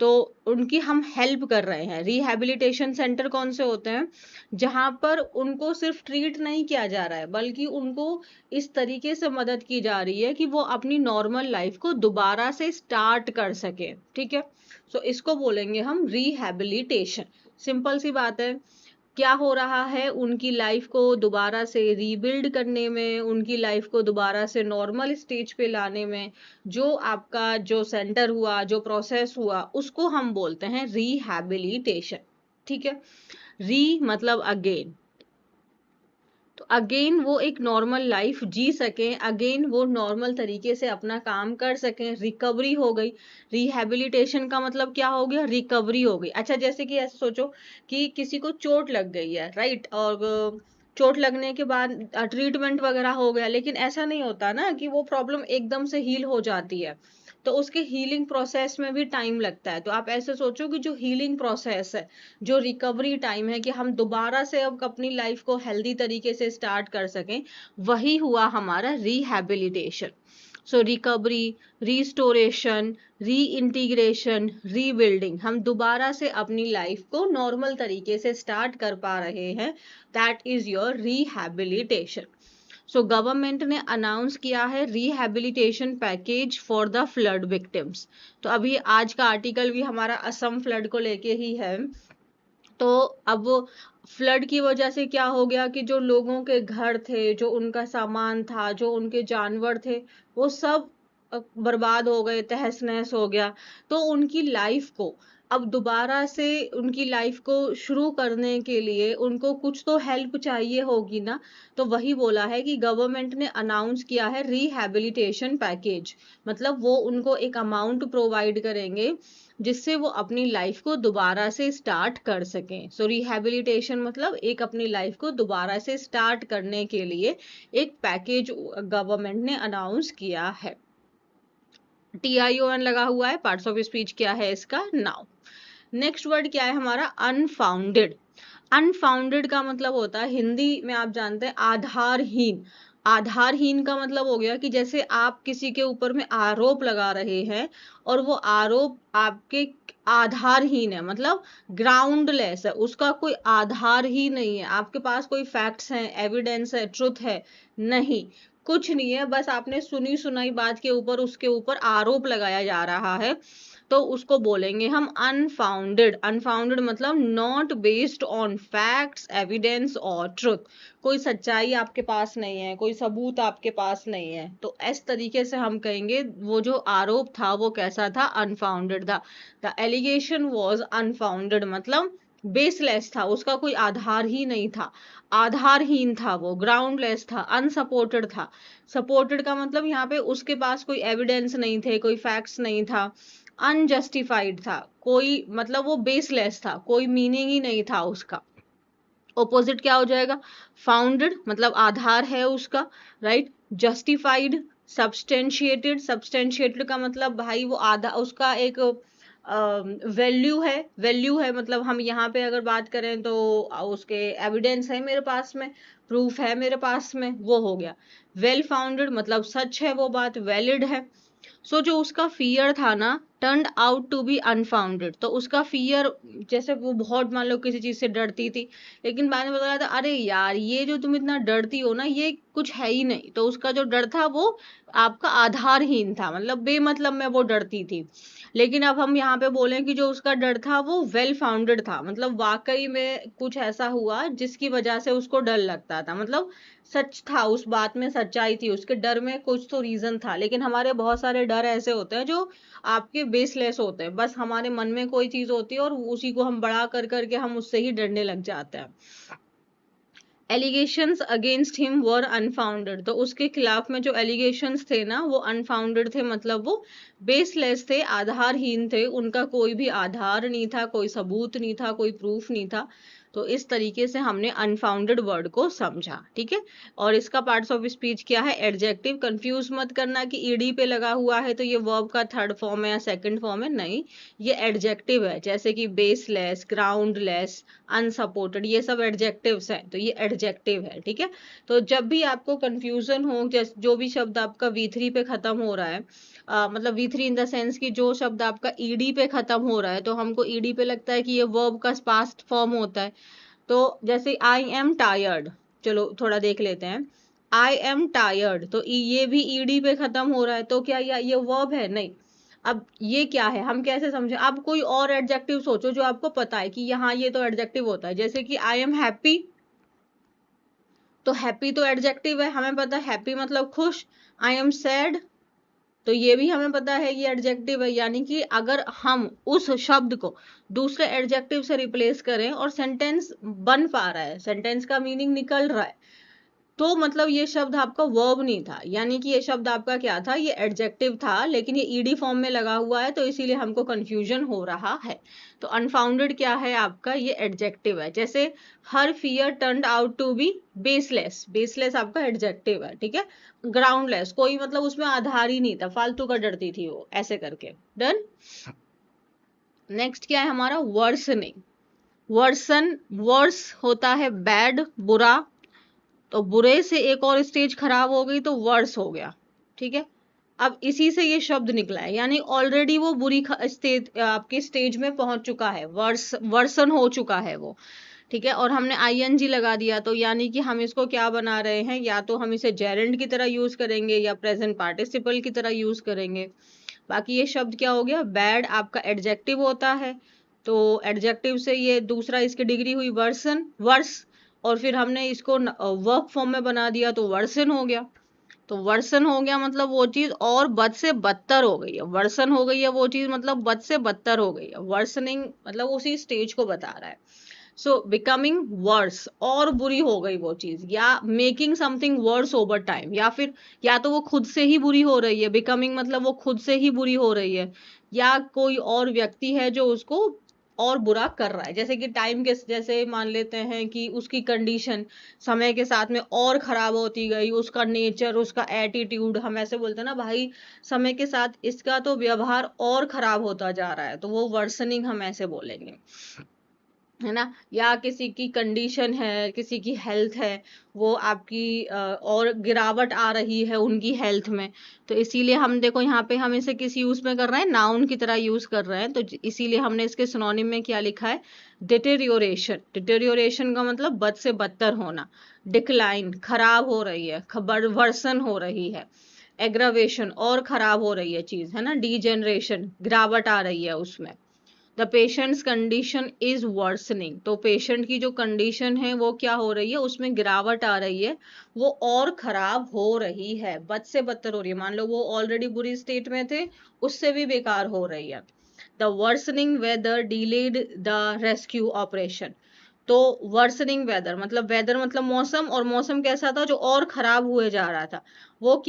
तो उनकी हम हेल्प कर रहे हैं। रिहैबिलिटेशन सेंटर कौन से होते हैं, जहां पर उनको सिर्फ ट्रीट नहीं किया जा रहा है, बल्कि उनको इस तरीके से मदद की जा रही है कि वो अपनी नॉर्मल लाइफ को दोबारा से स्टार्ट कर सके। ठीक है, सो इसको बोलेंगे हम रिहैबिलिटेशन। सिंपल सी बात है, क्या हो रहा है, उनकी लाइफ को दोबारा से रीबिल्ड करने में, उनकी लाइफ को दोबारा से नॉर्मल स्टेज पे लाने में जो आपका जो सेंटर हुआ, जो प्रोसेस हुआ, उसको हम बोलते हैं रिहैबिलिटेशन। ठीक है, री मतलब अगेन, तो अगेन वो एक नॉर्मल लाइफ जी सकें, अगेन वो नॉर्मल तरीके से अपना काम कर सकें। रिकवरी हो गई, रिहैबिलिटेशन का मतलब क्या हो गया, रिकवरी हो गई। अच्छा, जैसे कि ऐसे सोचो कि किसी को चोट लग गई है, राइट, और चोट लगने के बाद ट्रीटमेंट वगैरह हो गया, लेकिन ऐसा नहीं होता ना कि वो प्रॉब्लम एकदम से हील हो जाती है, तो उसके हीलिंग प्रोसेस में भी टाइम लगता है। तो आप ऐसे सोचो कि जो हीलिंग प्रोसेस है, जो रिकवरी टाइम है, कि हम दोबारा से अब अपनी लाइफ को हेल्दी तरीके से स्टार्ट कर सकें, वही हुआ हमारा रिहैबिलिटेशन। सो रिकवरी, रिस्टोरेशन, री इंटीग्रेशन, रीबिल्डिंग, हम दोबारा से अपनी लाइफ को नॉर्मल तरीके से स्टार्ट कर पा रहे हैं, that is your rehabilitation. So government ने अनाउंस किया है rehabilitation package for the flood victims. तो अभी आज का आर्टिकल भी हमारा असम फ्लड को लेके ही है। तो अब फ्लड की वजह से क्या हो गया कि जो लोगों के घर थे, जो उनका सामान था, जो उनके जानवर थे, वो सब बर्बाद हो गए, तहस नहस हो गया। तो उनकी लाइफ को अब दोबारा से उनकी लाइफ को शुरू करने के लिए उनको कुछ तो हेल्प चाहिए होगी ना। तो वही बोला है कि गवर्नमेंट ने अनाउंस किया है रिहैबिलिटेशन पैकेज, मतलब वो उनको एक अमाउंट प्रोवाइड करेंगे जिससे वो अपनी लाइफ को दोबारा से स्टार्ट कर सकें। सो रिहैबिलिटेशन मतलब एक अपनी लाइफ को दोबारा से स्टार्ट करने के लिए एक पैकेज गवर्नमेंट ने अनाउंस किया है। TION लगा हुआ है, पार्ट्स ऑफ स्पीच क्या है इसका, नाउ। नेक्स्ट वर्ड क्या है हमारा, अनफाउंडेड। अनफाउंडेड का मतलब होता है, हिंदी में आप जानते हैं, आधारहीन। आधारहीन का मतलब हो गया कि जैसे आप किसी के ऊपर में आरोप लगा रहे हैं और वो आरोप आपके आधारहीन है, मतलब ग्राउंडलेस है, उसका कोई आधार ही नहीं है, आपके पास कोई फैक्ट्स हैं, एविडेंस है, ट्रुथ है, नहीं, कुछ नहीं है, बस आपने सुनी सुनाई बात के ऊपर उसके ऊपर आरोप लगाया जा रहा है। तो उसको बोलेंगे हम अनफाउंडेड। अनफाउंडेड मतलब not based on facts, evidence और ट्रुथ। कोई सच्चाई आपके पास नहीं है, कोई सबूत आपके पास नहीं है, तो इस तरीके से हम कहेंगे वो जो आरोप था वो कैसा था, अनफाउंडेड था। द एलिगेशन वॉज अनफाउंडेड मतलब बेसलेस था, उसका कोई आधार ही नहीं था, आधारहीन था, वो ग्राउंडलेस था, अनसपोर्टेड था। सपोर्टेड का मतलब यहाँ पे उसके पास कोई एविडेंस नहीं थे, कोई फैक्ट्स नहीं था। अनजस्टिफाइड था, कोई मतलब वो बेसलेस था, कोई मीनिंग ही नहीं था उसका। ऑपोजिट क्या हो जाएगा, फाउंडेड मतलब आधार है उसका, राइट। जस्टिफाइड, सब्सटेंशिएटेड, सब्सटेंशिएटेड का मतलब भाई वो आधा उसका एक वैल्यू है मतलब हम यहाँ पे अगर बात करें तो उसके एविडेंस है मेरे पास में, प्रूफ है मेरे पास में, वो हो गया। वेल फाउंडेड मतलब सच है वो बात, वैलिड है। सो जो उसका फियर था ना, turned out to be unfounded. तो उसका फियर, जैसे वो बहुत मान लो किसी चीज से डरती थी, लेकिन बाद में बताया था अरे यार ये जो तुम इतना डरती हो ना ये कुछ है ही नहीं। तो उसका जो डर था वो आपका आधारहीन था, मतलब बेमतलब में वो डरती थी। लेकिन अब हम यहाँ पे बोलें कि जो उसका डर था वो वेल फाउंडेड था, मतलब वाकई में कुछ ऐसा हुआ जिसकी वजह से उसको डर लगता था, मतलब सच था, उस बात में सच्चाई थी, उसके डर में कुछ तो रीजन था। लेकिन हमारे बहुत सारे डर ऐसे होते हैं जो आपके बेसलेस होते हैं, बस हमारे मन में कोई चीज होती है और उसी को हम बड़ा कर करके हम उससे ही डरने लग जाते हैं। एलिगेशंस अगेंस्ट हिम वर अनफाउंडेड। तो उसके खिलाफ में जो एलिगेशंस थे ना वो अनफाउंडेड थे, मतलब वो बेसलेस थे, आधारहीन थे, उनका कोई भी आधार नहीं था, कोई सबूत नहीं था, कोई प्रूफ नहीं था। तो इस तरीके से हमने अनफाउंडेड वर्ड को समझा, ठीक है। और इसका पार्ट्स ऑफ स्पीच क्या है, एडजेक्टिव। कंफ्यूज मत करना कि ईडी पे लगा हुआ है तो ये वर्ब का थर्ड फॉर्म है या सेकंड फॉर्म है, नहीं, ये एडजेक्टिव है। जैसे कि बेसलेस, ग्राउंडलेस, अनसपोर्टेड, ये सब एडजेक्टिव्स हैं, तो ये एडजेक्टिव है, ठीक है। तो जब भी आपको कंफ्यूजन हो, जैसे जो भी शब्द आपका V3 पे खत्म हो रहा है, मतलब V3 इन द सेंस कि जो शब्द आपका ईडी पे खत्म हो रहा है, तो हमको ईडी पे लगता है कि ये वर्ब का पास्ट फॉर्म होता है। तो जैसे आई एम टायर्ड, चलो थोड़ा देख लेते हैं। आई एम टायर्ड, तो ये भी ईडी पे खत्म हो रहा है, तो क्या ये वर्ब है, नहीं। अब ये क्या है, हम कैसे समझे, अब कोई और एडजेक्टिव सोचो जो आपको पता है कि यहाँ ये तो एडजेक्टिव होता है। जैसे कि आई एम हैप्पी, तो हैप्पी तो एडजेक्टिव है, हमें पता है हैप्पी मतलब खुश। आई एम सैड, तो ये भी हमें पता है ये एडजेक्टिव है। यानी कि अगर हम उस शब्द को दूसरे एडजेक्टिव से रिप्लेस करें और सेंटेंस बन पा रहा है, सेंटेंस का मीनिंग निकल रहा है, तो मतलब ये शब्द आपका वर्ब नहीं था, यानी कि ये शब्द आपका क्या था, ये एडजेक्टिव था, लेकिन ये ईडी फॉर्म में लगा हुआ है, तो इसीलिए हमको कंफ्यूजन हो रहा है। तो अनफाउंडेड क्या है आपका, ये एडजेक्टिव है। जैसे her fear turned out to be baseless, baseless आपका एडजेक्टिव है, ठीक है। ग्राउंडलेस, कोई मतलब उसमें आधार ही नहीं था, फालतू का डरती थी वो, ऐसे करके। डन। नेक्स्ट क्या है हमारा, वर्सनिंग। वर्सन, वर्स होता है बैड, बुरा, तो बुरे से एक और स्टेज खराब हो गई तो वर्स हो गया, ठीक है। अब इसी से ये शब्द निकला है, यानी ऑलरेडी वो बुरी स्टेज आपके स्टेज में पहुंच चुका है, वर्सन हो चुका है वो, ठीक है। और हमने आईएनजी लगा दिया, तो यानी कि हम इसको क्या बना रहे हैं, या तो हम इसे जेरेंड की तरह यूज करेंगे या प्रेजेंट पार्टिसिपल की तरह यूज करेंगे। बाकी ये शब्द क्या हो गया, बैड आपका एडजेक्टिव होता है, तो एडजेक्टिव से ये दूसरा इसकी डिग्री हुई वर्सन, वर्स, और फिर हमने इसको वर्क फॉर्म में बना दिया तो वर्सन हो गया। तो वर्सन हो गया मतलब वो चीज और बद से बदतर हो गई है, वर्सन हो गई है वो चीज मतलब बद से बदतर हो गई है। वर्सनिंग मतलब उसी स्टेज को बता रहा है। सो बिकमिंग वर्स, और बुरी हो गई वो चीज, या making something worse over time, या फिर या तो वो खुद से ही बुरी हो रही है, बिकमिंग मतलब वो खुद से ही बुरी हो रही है, या कोई और व्यक्ति है जो उसको और बुरा कर रहा है। जैसे कि टाइम के जैसे मान लेते हैं कि उसकी कंडीशन समय के साथ में और खराब होती गई, उसका नेचर, उसका एटीट्यूड, हम ऐसे बोलते हैं ना भाई समय के साथ इसका तो व्यवहार और खराब होता जा रहा है, तो वो वर्सनिंग हम ऐसे बोलेंगे, है ना। या किसी की कंडीशन है, किसी की हेल्थ है, वो आपकी और गिरावट आ रही है उनकी हेल्थ में, तो इसीलिए हम देखो यहाँ पे हम इसे किस यूज में कर रहे हैं, नाउन की तरह यूज कर रहे हैं, तो इसीलिए हमने इसके सिनोनिम में क्या लिखा है, डिटेरियोरेशन। डिटेरियोरेशन का मतलब बद से बदतर होना, डिक्लाइन खराब हो रही है, खबर वर्सन हो रही है, एग्रावेशन और खराब हो रही है चीज, है ना, डीजेनरेशन, गिरावट आ रही है उसमें। The patients condition is worsening, तो पेशेंट की जो कंडीशन है वो क्या हो रही है, उसमें गिरावट आ रही है, वो और खराब हो रही है, बद से बदतर हो रही है। मान लो वो ऑलरेडी बुरी स्टेट में थे, उससे भी बेकार हो रही है। The worsening weather delayed the rescue operation, तो वर्सनिंग वेदर मतलब मौसम, और मौसम कैसा था, जो और खराब हुए जा रहा था। वो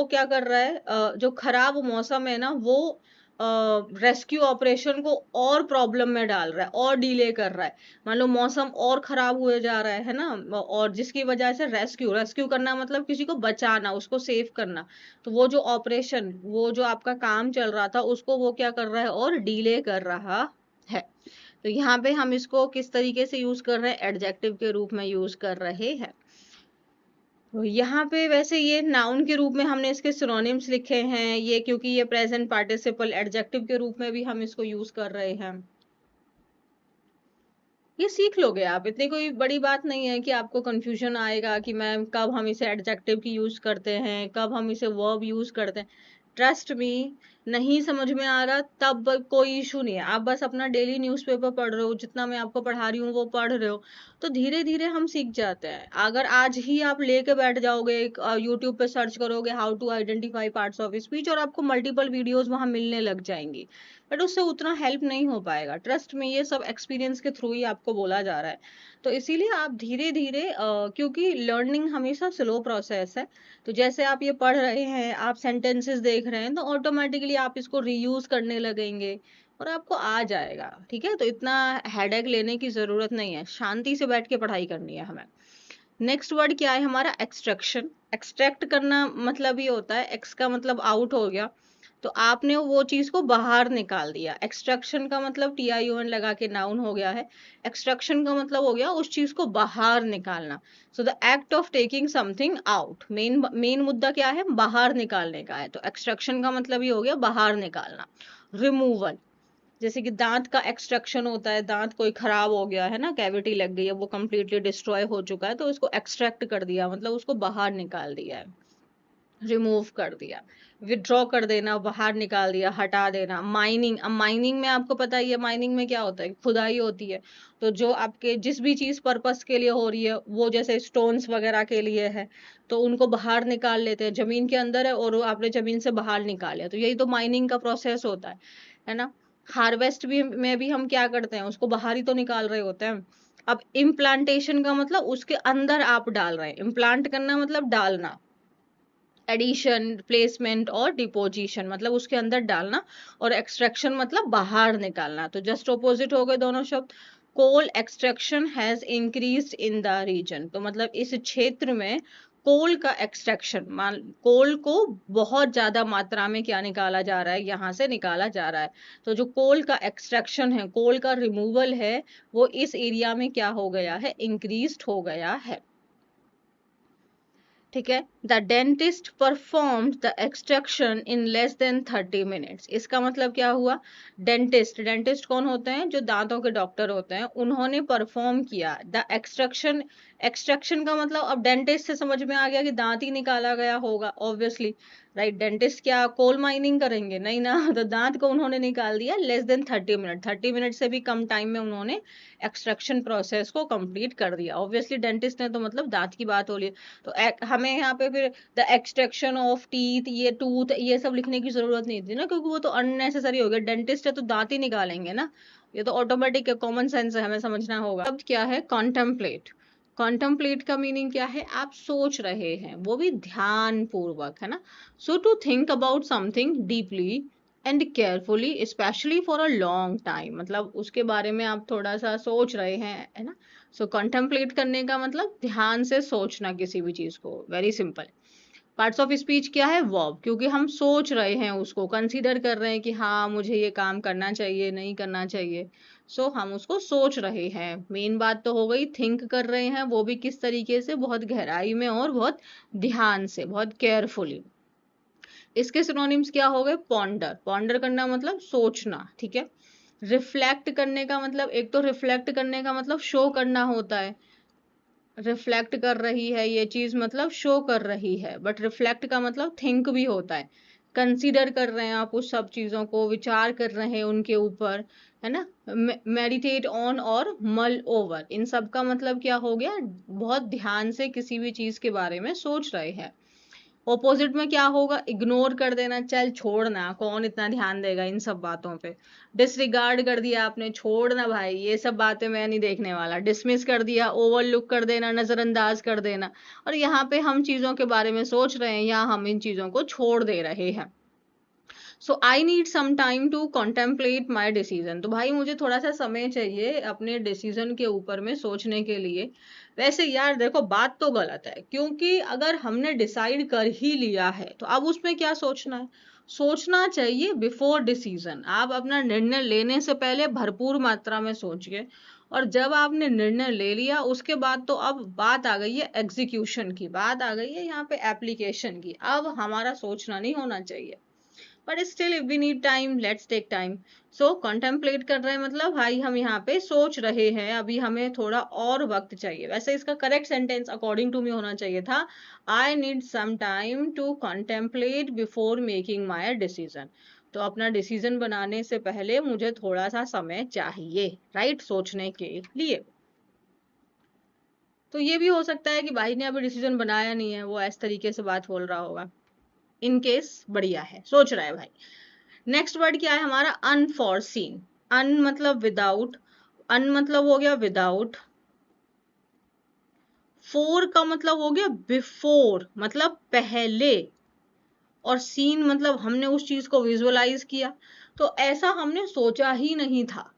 क्या कर रहा है, जो खराब मौसम है ना, वो रेस्क्यू ऑपरेशन को और प्रॉब्लम में डाल रहा है और डिले कर रहा है। मान लो मौसम और खराब हुए जा रहा है ना, और जिसकी वजह से रेस्क्यू रेस्क्यू करना मतलब किसी को बचाना, उसको सेव करना, तो वो जो ऑपरेशन, वो जो आपका काम चल रहा था, उसको वो क्या कर रहा है, और डिले कर रहा है। तो यहाँ पे हम इसको किस तरीके से यूज कर रहे हैं, एडजेक्टिव के रूप में यूज कर रहे हैं। तो यहाँ पे वैसे ये नाउन के रूप में हमने इसके सिनोनिम्स लिखे हैं, ये क्योंकि ये प्रेजेंट पार्टिसिपल, एडजेक्टिव के रूप में भी हम इसको यूज कर रहे हैं। ये सीख लोगे आप, इतनी कोई बड़ी बात नहीं है कि आपको कंफ्यूजन आएगा कि मैम कब हम इसे एडजेक्टिव की यूज करते हैं, कब हम इसे वर्ब यूज करते हैं। ट्रस्ट मी, नहीं समझ में आ रहा तब कोई इशू नहीं है, आप बस अपना डेली न्यूज़पेपर पढ़ रहे हो, जितना मैं आपको पढ़ा रही हूँ वो पढ़ रहे हो, तो धीरे धीरे हम सीख जाते हैं। अगर आज ही आप लेके बैठ जाओगे, यूट्यूब पे सर्च करोगे how to identify parts of speech, और आपको मल्टीपल वीडियोस वहां मिलने लग जाएंगी, बट उससे उतना हेल्प नहीं हो पाएगा। ट्रस्ट में, ये सब एक्सपीरियंस के थ्रू ही आपको बोला जा रहा है। तो इसीलिए आप धीरे धीरे, क्योंकि लर्निंग हमेशा स्लो प्रोसेस है, तो जैसे आप ये पढ़ रहे हैं, आप सेंटेंसेस देख रहे हैं, तो ऑटोमेटिकली आप इसको रीयूज करने लगेंगे और आपको आ जाएगा। ठीक है, तो इतना हेडेक लेने की जरूरत नहीं है, शांति से बैठ के पढ़ाई करनी है हमें। नेक्स्ट वर्ड क्या है हमारा, एक्सट्रैक्शन। एक्सट्रैक्ट करना मतलब ये होता है, एक्स का मतलब आउट हो गया, तो आपने वो चीज को बाहर निकाल दिया। एक्सट्रैक्शन का मतलब TION लगा के नाउन हो गया है। एक्सट्रैक्शन का मतलब हो गया उस चीज को बाहर निकालना। So the act of taking something out, main मुद्दा क्या है, बाहर निकालने का है, तो एक्सट्रैक्शन का मतलब ये हो गया बाहर निकालना। रिमूवल, जैसे कि दांत का एक्सट्रैक्शन होता है, दांत कोई खराब हो गया है ना, कैविटी लग गई है, वो कंप्लीटली डिस्ट्रॉय हो चुका है, तो उसको एक्सट्रैक्ट कर दिया, मतलब उसको बाहर निकाल दिया है, रिमूव कर दिया। विड्रॉ कर देना, बाहर निकाल दिया, हटा देना। माइनिंग, अब माइनिंग में आपको पता ही है, माइनिंग में क्या होता है, खुदाई होती है। तो जो आपके जिस भी चीज पर्पस के लिए हो रही है, वो जैसे स्टोन्स वगैरह के लिए है, तो उनको बाहर निकाल लेते हैं, जमीन के अंदर है और वो आपने जमीन से बाहर निकाल लिया, तो यही तो माइनिंग का प्रोसेस होता है ना। हार्वेस्ट भी में भी हम क्या करते हैं, उसको बाहर ही तो निकाल रहे होते हैं। अब इम्प्लांटेशन का मतलब उसके अंदर आप डाल रहे हैं, इम्प्लांट करना मतलब डालना, एडिशन, प्लेसमेंट और डिपोजिशन मतलब उसके अंदर डालना, और एक्सट्रैक्शन मतलब बाहर निकालना, तो जस्ट ऑपोजिट हो गए दोनों शब्द। Coal extraction has increased in the region, तो मतलब इस क्षेत्र में कोल का एक्सट्रैक्शन, मान कोल को बहुत ज्यादा मात्रा में क्या निकाला जा रहा है, यहाँ से निकाला जा रहा है। तो जो कोल का एक्सट्रैक्शन है, कोल का रिमूवल है, वो इस एरिया में क्या हो गया है, इंक्रीज्ड हो गया है। ठीक है, the dentist performed the extraction in less than 30 minutes, इसका मतलब क्या हुआ, डेंटिस्ट, डेंटिस्ट कौन होते हैं, जो दांतों के डॉक्टर होते हैं, उन्होंने परफॉर्म किया द एक्सट्रैक्शन। एक्सट्रैक्शन का मतलब, अब डेंटिस्ट से समझ में आ गया कि दांत ही निकाला गया होगा, ऑब्वियसली, राइट। डेंटिस्ट क्या कोल माइनिंग करेंगे, नहीं ना, तो दांत को उन्होंने निकाल दिया लेस देन 30 मिनट, 30 मिनट से भी कम टाइम में उन्होंने एक्सट्रैक्शन प्रोसेस को कंप्लीट कर दिया। ऑब्वियसली डेंटिस्ट ने तो मतलब दांत की बात हो रही है, तो हमें यहाँ पे फिर द एक्सट्रैक्शन ऑफ टीथ, ये टूथ, ये सब लिखने की जरूरत नहीं थी ना, क्योंकि वो तो अननेसेसरी हो गया, डेंटिस्ट है तो दांत ही निकालेंगे ना, ये तो ऑटोमेटिक है, कॉमन सेंस है, हमें समझना होगा। शब्द क्या है, कॉन्टेम्पलेट। कॉन्टेम्पलेट का मीनिंग क्या है, आप सोच रहे हैं, वो भी ध्यान पूर्वक, है ना। So to think about something deeply and carefully specially for a long time, मतलब उसके बारे में आप थोड़ा सा सोच रहे हैं, है ना। सो कॉन्टेम्पलेट करने का मतलब ध्यान से सोचना किसी भी चीज को, very simple. Parts of speech क्या है, वर्ब, क्योंकि हम सोच रहे हैं, उसको कंसीडर कर रहे हैं कि हाँ मुझे ये काम करना चाहिए, नहीं करना चाहिए, सो हम उसको सोच रहे हैं। मेन बात तो हो गई, थिंक कर रहे हैं, वो भी किस तरीके से, बहुत गहराई में और बहुत ध्यान से, बहुत केयरफुली। इसके सिनोनिम्स क्या हो गए, पॉन्डर, पॉन्डर करना मतलब सोचना, ठीक है। रिफ्लेक्ट करने का मतलब, एक तो रिफ्लेक्ट करने का मतलब शो करना होता है, रिफ्लेक्ट कर रही है, ये चीज मतलब शो कर रही है, बट रिफ्लेक्ट का मतलब थिंक भी होता है, कंसीडर कर रहे हैं आप उस सब चीजों को, विचार कर रहे हैं उनके ऊपर, है ना। मेडिटेट ऑन और मल ओवर, इन सब का मतलब क्या हो गया, बहुत ध्यान से किसी भी चीज के बारे में सोच रहे हैं। ऑपोजिट में क्या होगा, इग्नोर कर देना, चल छोड़ना, कौन इतना ध्यान देगा इन सब बातों पे, डिसरिगार्ड कर दिया आपने, छोड़ना भाई ये सब बातें मैं नहीं देखने वाला, डिसमिस कर दिया, ओवरलुक कर देना, नजरअंदाज कर देना। और यहाँ पे हम चीजों के बारे में सोच रहे हैं या हम इन चीजों को छोड़ दे रहे हैं। So I need some time to contemplate my decision, तो भाई मुझे थोड़ा सा समय चाहिए अपने डिसीजन के ऊपर में सोचने के लिए। वैसे यार देखो बात तो गलत है, क्योंकि अगर हमने डिसाइड कर ही लिया है तो अब उसमें क्या सोचना है, सोचना चाहिए बिफोर डिसीजन। आप अपना निर्णय लेने से पहले भरपूर मात्रा में सोचिए, और जब आपने निर्णय ले लिया उसके बाद तो अब बात आ गई है एग्जीक्यूशन की, बात आ गई है यहाँ पे एप्लीकेशन की, अब हमारा सोचना नहीं होना चाहिए। But still if we need time, let's take time. So contemplate कर रहे हैं मतलब भाई हम यहाँ पे सोच रहे हैं, अभी हमें थोड़ा और वक्त चाहिए। वैसे इसका correct sentence according to me होना चाहिए था, I need some time to contemplate before making my decision. तो अपना डिसीजन बनाने से पहले मुझे थोड़ा सा समय चाहिए, राइट, सोचने के लिए। तो ये भी हो सकता है कि भाई ने अभी डिसीजन बनाया नहीं है, वो इस तरीके से बात बोल रहा होगा। इन केस बढ़िया है, सोच रहा है भाई। नेक्स्ट वर्ड क्या है हमारा, अनफॉरसीन। अन मतलब विदाउट, अन मतलब हो गया विदाउट, फोर का मतलब हो गया बिफोर मतलब पहले, और सीन मतलब हमने उस चीज को विजुअलाइज किया, तो ऐसा हमने सोचा ही नहीं था।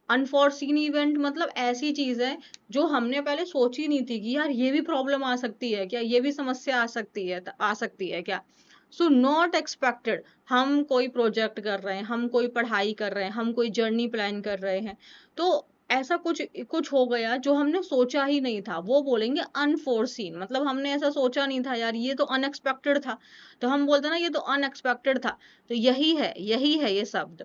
अनफॉरसीन इवेंट मतलब ऐसी चीज है जो हमने पहले सोची नहीं थी कि यार ये भी प्रॉब्लम आ सकती है क्या, ये भी समस्या आ सकती है क्या। सो नॉट एक्सपेक्टेड, हम कोई प्रोजेक्ट कर रहे हैं, हम कोई पढ़ाई कर रहे हैं, हम कोई जर्नी प्लान कर रहे हैं, तो ऐसा कुछ कुछ हो गया जो हमने सोचा ही नहीं था, वो बोलेंगे अनफोर्सीन। मतलब हमने ऐसा सोचा नहीं था यार, ये तो अनएक्सपेक्टेड था, तो हम बोलते हैं ना ये तो अनएक्सपेक्टेड था। तो यही है ये शब्द,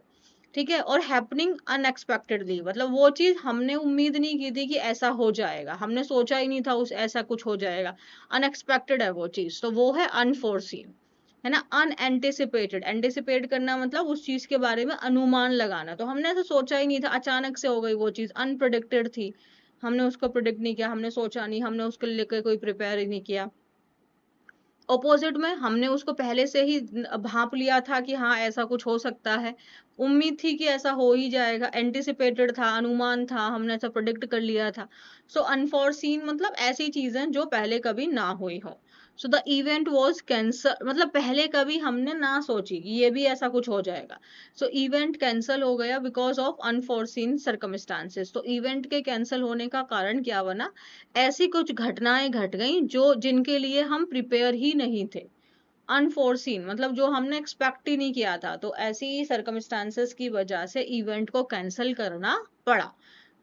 ठीक है। और हैपनिंग अनएक्सपेक्टेडली मतलब वो चीज हमने उम्मीद नहीं की थी कि ऐसा हो जाएगा, हमने सोचा ही नहीं था उस ऐसा कुछ हो जाएगा, अनएक्सपेक्टेड है वो चीज, तो वो है अनफोर्सीन, है ना। अनएंटिसिपेटेड, एंटिसिपेट करना मतलब उस चीज के बारे में अनुमान लगाना, तो हमने ऐसा सोचा ही नहीं था, अचानक से हो गई वो चीज, अनप्रेडिक्टेड थी, हमने उसको प्रिडिक्ट नहीं किया, हमने सोचा नहीं, हमने उसके लिए कोई प्रिपेयर ही नहीं किया। ऑपोजिट में हमने उसको पहले से ही भांप लिया था कि हाँ ऐसा कुछ हो सकता है, उम्मीद थी कि ऐसा हो ही जाएगा, एंटिसिपेटेड था, अनुमान था, हमने ऐसा प्रोडिक्ट कर लिया था। सो अनफॉरसीन मतलब ऐसी चीजें जो पहले कभी ना हुई हो। So the event was cancel मतलब पहले कभी हमने ना सोची कि ये भी ऐसा कुछ हो जाएगा। सो इवेंट कैंसल हो गया बिकॉज ऑफ अनफॉरसीन सर्कमस्टांसेस। तो इवेंट के कैंसल होने का कारण क्या बना, ऐसी कुछ घटनाएं घट गई जो जिनके लिए हम प्रिपेयर ही नहीं थे। अनफोर्सीन मतलब जो हमने एक्सपेक्ट ही नहीं किया था, तो ऐसी सर्कमस्टांसेस की वजह से इवेंट को कैंसिल करना पड़ा।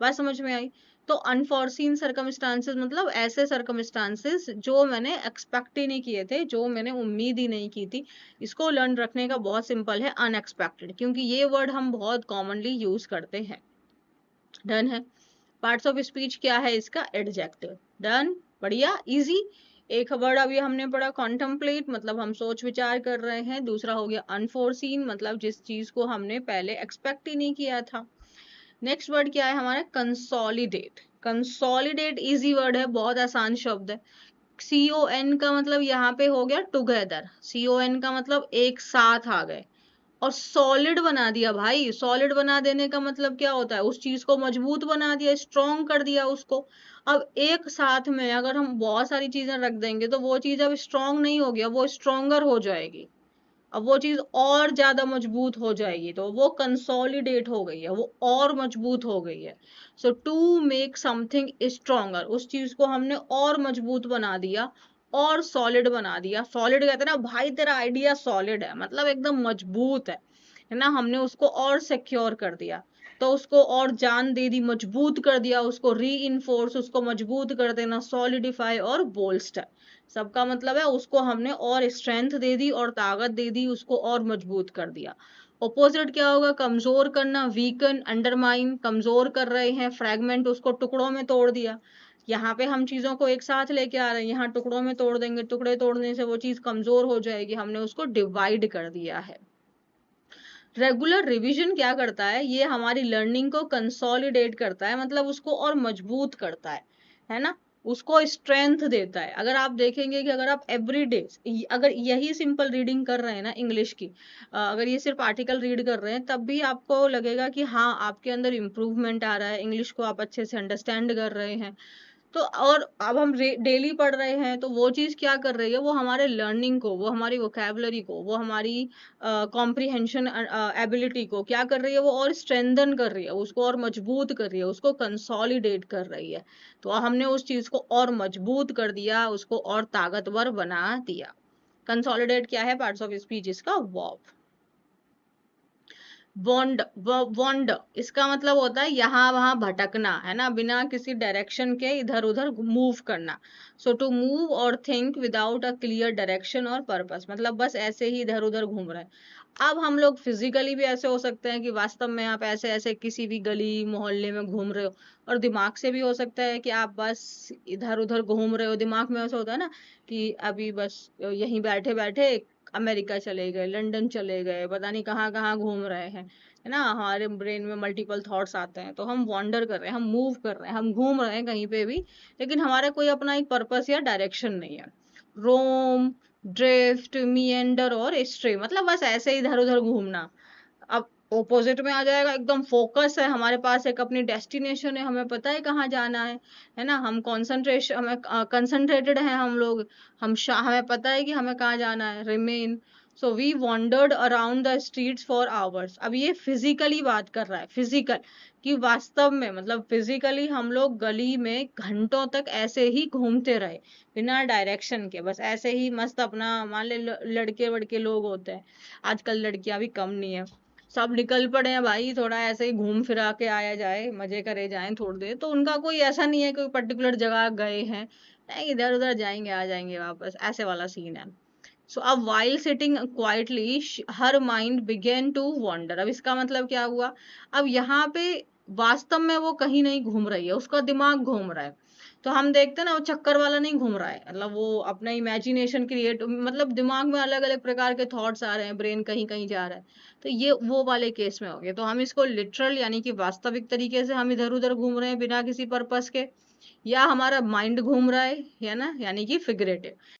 बात समझ में आई। तो अनफोर्सीन सर्कमस्टांसेस मतलब ऐसे सर्कमस्टांसेस जो मैंने एक्सपेक्ट ही नहीं किए थे, जो मैंने उम्मीद ही नहीं की थी। इसको लर्न रखने का बहुत सिंपल है, अनएक्सपेक्टेड, क्योंकि ये वर्ड हम बहुत कॉमनली यूज करते हैं। डन है। पार्ट्स ऑफ स्पीच क्या है इसका, एडजेक्टिव। डन, बढ़िया, इजी। एक वर्ड अभी हमने पढ़ा कॉन्टम्पलेट मतलब हम सोच विचार कर रहे हैं, दूसरा हो गया अनफोर्सीन मतलब जिस चीज को हमने पहले एक्सपेक्ट ही नहीं किया था। नेक्स्ट वर्ड क्या है हमारा, कंसोलिडेट। कंसोलिडेट इजी वर्ड है, बहुत आसान शब्द है। CON का मतलब यहाँ पे हो गया टुगेदर, CON का मतलब एक साथ आ गए, और सॉलिड बना दिया भाई। सॉलिड बना देने का मतलब क्या होता है, उस चीज को मजबूत बना दिया, स्ट्रॉन्ग कर दिया उसको। अब एक साथ में अगर हम बहुत सारी चीजें रख देंगे तो वो चीज अब स्ट्रॉन्ग नहीं होगी, अब वो स्ट्रॉन्गर हो जाएगी, अब वो चीज और ज्यादा मजबूत हो जाएगी, तो वो कंसोलिडेट हो गई है, वो और मजबूत हो गई है। So to make something stronger, उस चीज को हमने और मजबूत बना दिया, और सॉलिड बना दिया। सॉलिड कहते हैं ना भाई, तेरा आइडिया सॉलिड है मतलब एकदम मजबूत है ना, हमने उसको और सिक्योर कर दिया, तो उसको और जान दे दी, मजबूत कर दिया उसको, री इनफोर्स उसको मजबूत कर देना, सॉलिडिफाई और बोल्स्टर, सबका मतलब है उसको हमने और स्ट्रेंथ दे दी और ताकत दे दी, उसको और मजबूत कर दिया। ऑपोजिट क्या होगा, कमजोर करना, वीकन, अंडरमाइन, कमजोर कर रहे हैं, फ्रैगमेंट उसको टुकड़ों में तोड़ दिया। यहाँ पे हम चीजों को एक साथ लेके आ रहे हैं, यहाँ टुकड़ों में तोड़ देंगे, टुकड़े तोड़ने से वो चीज कमजोर हो जाएगी, हमने उसको डिवाइड कर दिया है। रेगुलर रिवीजन क्या करता है, ये हमारी लर्निंग को कंसोलिडेट करता है, मतलब उसको और मजबूत करता है ना, उसको स्ट्रेंथ देता है। अगर आप देखेंगे कि अगर आप एवरी डे अगर यही सिंपल रीडिंग कर रहे हैं ना इंग्लिश की, अगर ये सिर्फ आर्टिकल रीड कर रहे हैं, तब भी आपको लगेगा कि हाँ आपके अंदर इम्प्रूवमेंट आ रहा है, इंग्लिश को आप अच्छे से अंडरस्टैंड कर रहे हैं। तो और अब हम डेली पढ़ रहे हैं, तो वो चीज क्या कर रही है, वो हमारे लर्निंग को, वो हमारी वोकेबलरी को, वो हमारी कॉम्प्रिहेंशन एबिलिटी को क्या कर रही है, वो और स्ट्रेंथन कर रही है, उसको और मजबूत कर रही है, उसको कंसोलिडेट कर रही है। तो हमने उस चीज को और मजबूत कर दिया, उसको और ताकतवर बना दिया। कंसोलिडेट क्या है, पार्ट्स ऑफ स्पीच इसका वर्ब। वॉन्ड, वॉन्ड इसका मतलब होता है यहाँ वहां भटकना, है ना, बिना किसी डायरेक्शन के इधर उधर मूव करना। सो टू मूव और think without a clear direction और पर्पस, मतलब बस ऐसे ही इधर उधर घूम रहे हैं। अब हम लोग फिजिकली भी ऐसे हो सकते हैं कि वास्तव में आप ऐसे ऐसे किसी भी गली मोहल्ले में घूम रहे हो, और दिमाग से भी हो सकता है कि आप बस इधर उधर घूम रहे हो। दिमाग में ऐसा होता है ना कि अभी बस यहीं बैठे बैठे अमेरिका चले गए, लंदन चले गए, पता नहीं कहाँ कहाँ घूम रहे हैं, है ना, हमारे ब्रेन में मल्टीपल थॉट्स आते हैं, तो हम वॉन्डर कर रहे हैं, हम मूव कर रहे हैं, हम घूम रहे हैं कहीं पे भी, लेकिन हमारा कोई अपना एक पर्पस या डायरेक्शन नहीं है। रोम, ड्रिफ्ट, मिएंडर और स्ट्रे, मतलब बस ऐसे इधर उधर घूमना। अब ओपोजिट में आ जाएगा, एकदम फोकस है, हमारे पास एक अपनी डेस्टिनेशन है, हमें पता है कहाँ जाना है ना, हम कॉन्सेंट्रेशन, हमें कंसंट्रेटेड हैं हम लोग, हमें पता है कि हमें कहाँ जाना है। Remain, so we wandered around the streets for hours. अब ये फिजिकली बात कर रहा है, फिजिकल, कि वास्तव में मतलब फिजिकली हम लोग गली में घंटों तक ऐसे ही घूमते रहे, बिना डायरेक्शन के, बस ऐसे ही मस्त अपना, मान ले लड़के वड़के लोग होते हैं, आजकल लड़कियां भी कम नहीं है, सब निकल पड़े हैं भाई, थोड़ा ऐसे ही घूम फिरा के आया जाए, मजे करे जाएं थोड़ी देर, तो उनका कोई ऐसा नहीं है कोई पर्टिकुलर जगह गए हैं, नहीं इधर उधर जाएंगे आ जाएंगे वापस, ऐसे वाला सीन है। सो अब while sitting quietly her mind began to wander. अब इसका मतलब क्या हुआ, अब यहाँ पे वास्तव में वो कहीं नहीं घूम रही है, उसका दिमाग घूम रहा है। तो हम देखते हैं ना, वो चक्कर वाला नहीं घूम रहा है, मतलब वो अपना इमेजिनेशन क्रिएट, मतलब दिमाग में अलग अलग प्रकार के थॉट्स आ रहे हैं, ब्रेन कहीं कहीं जा रहा है। तो ये वो वाले केस में हो गया, तो हम इसको लिटरल यानी कि वास्तविक तरीके से हम इधर उधर घूम रहे हैं बिना किसी पर्पस के, या हमारा माइंड घूम रहा है ना, यानी कि फिगरेटिव।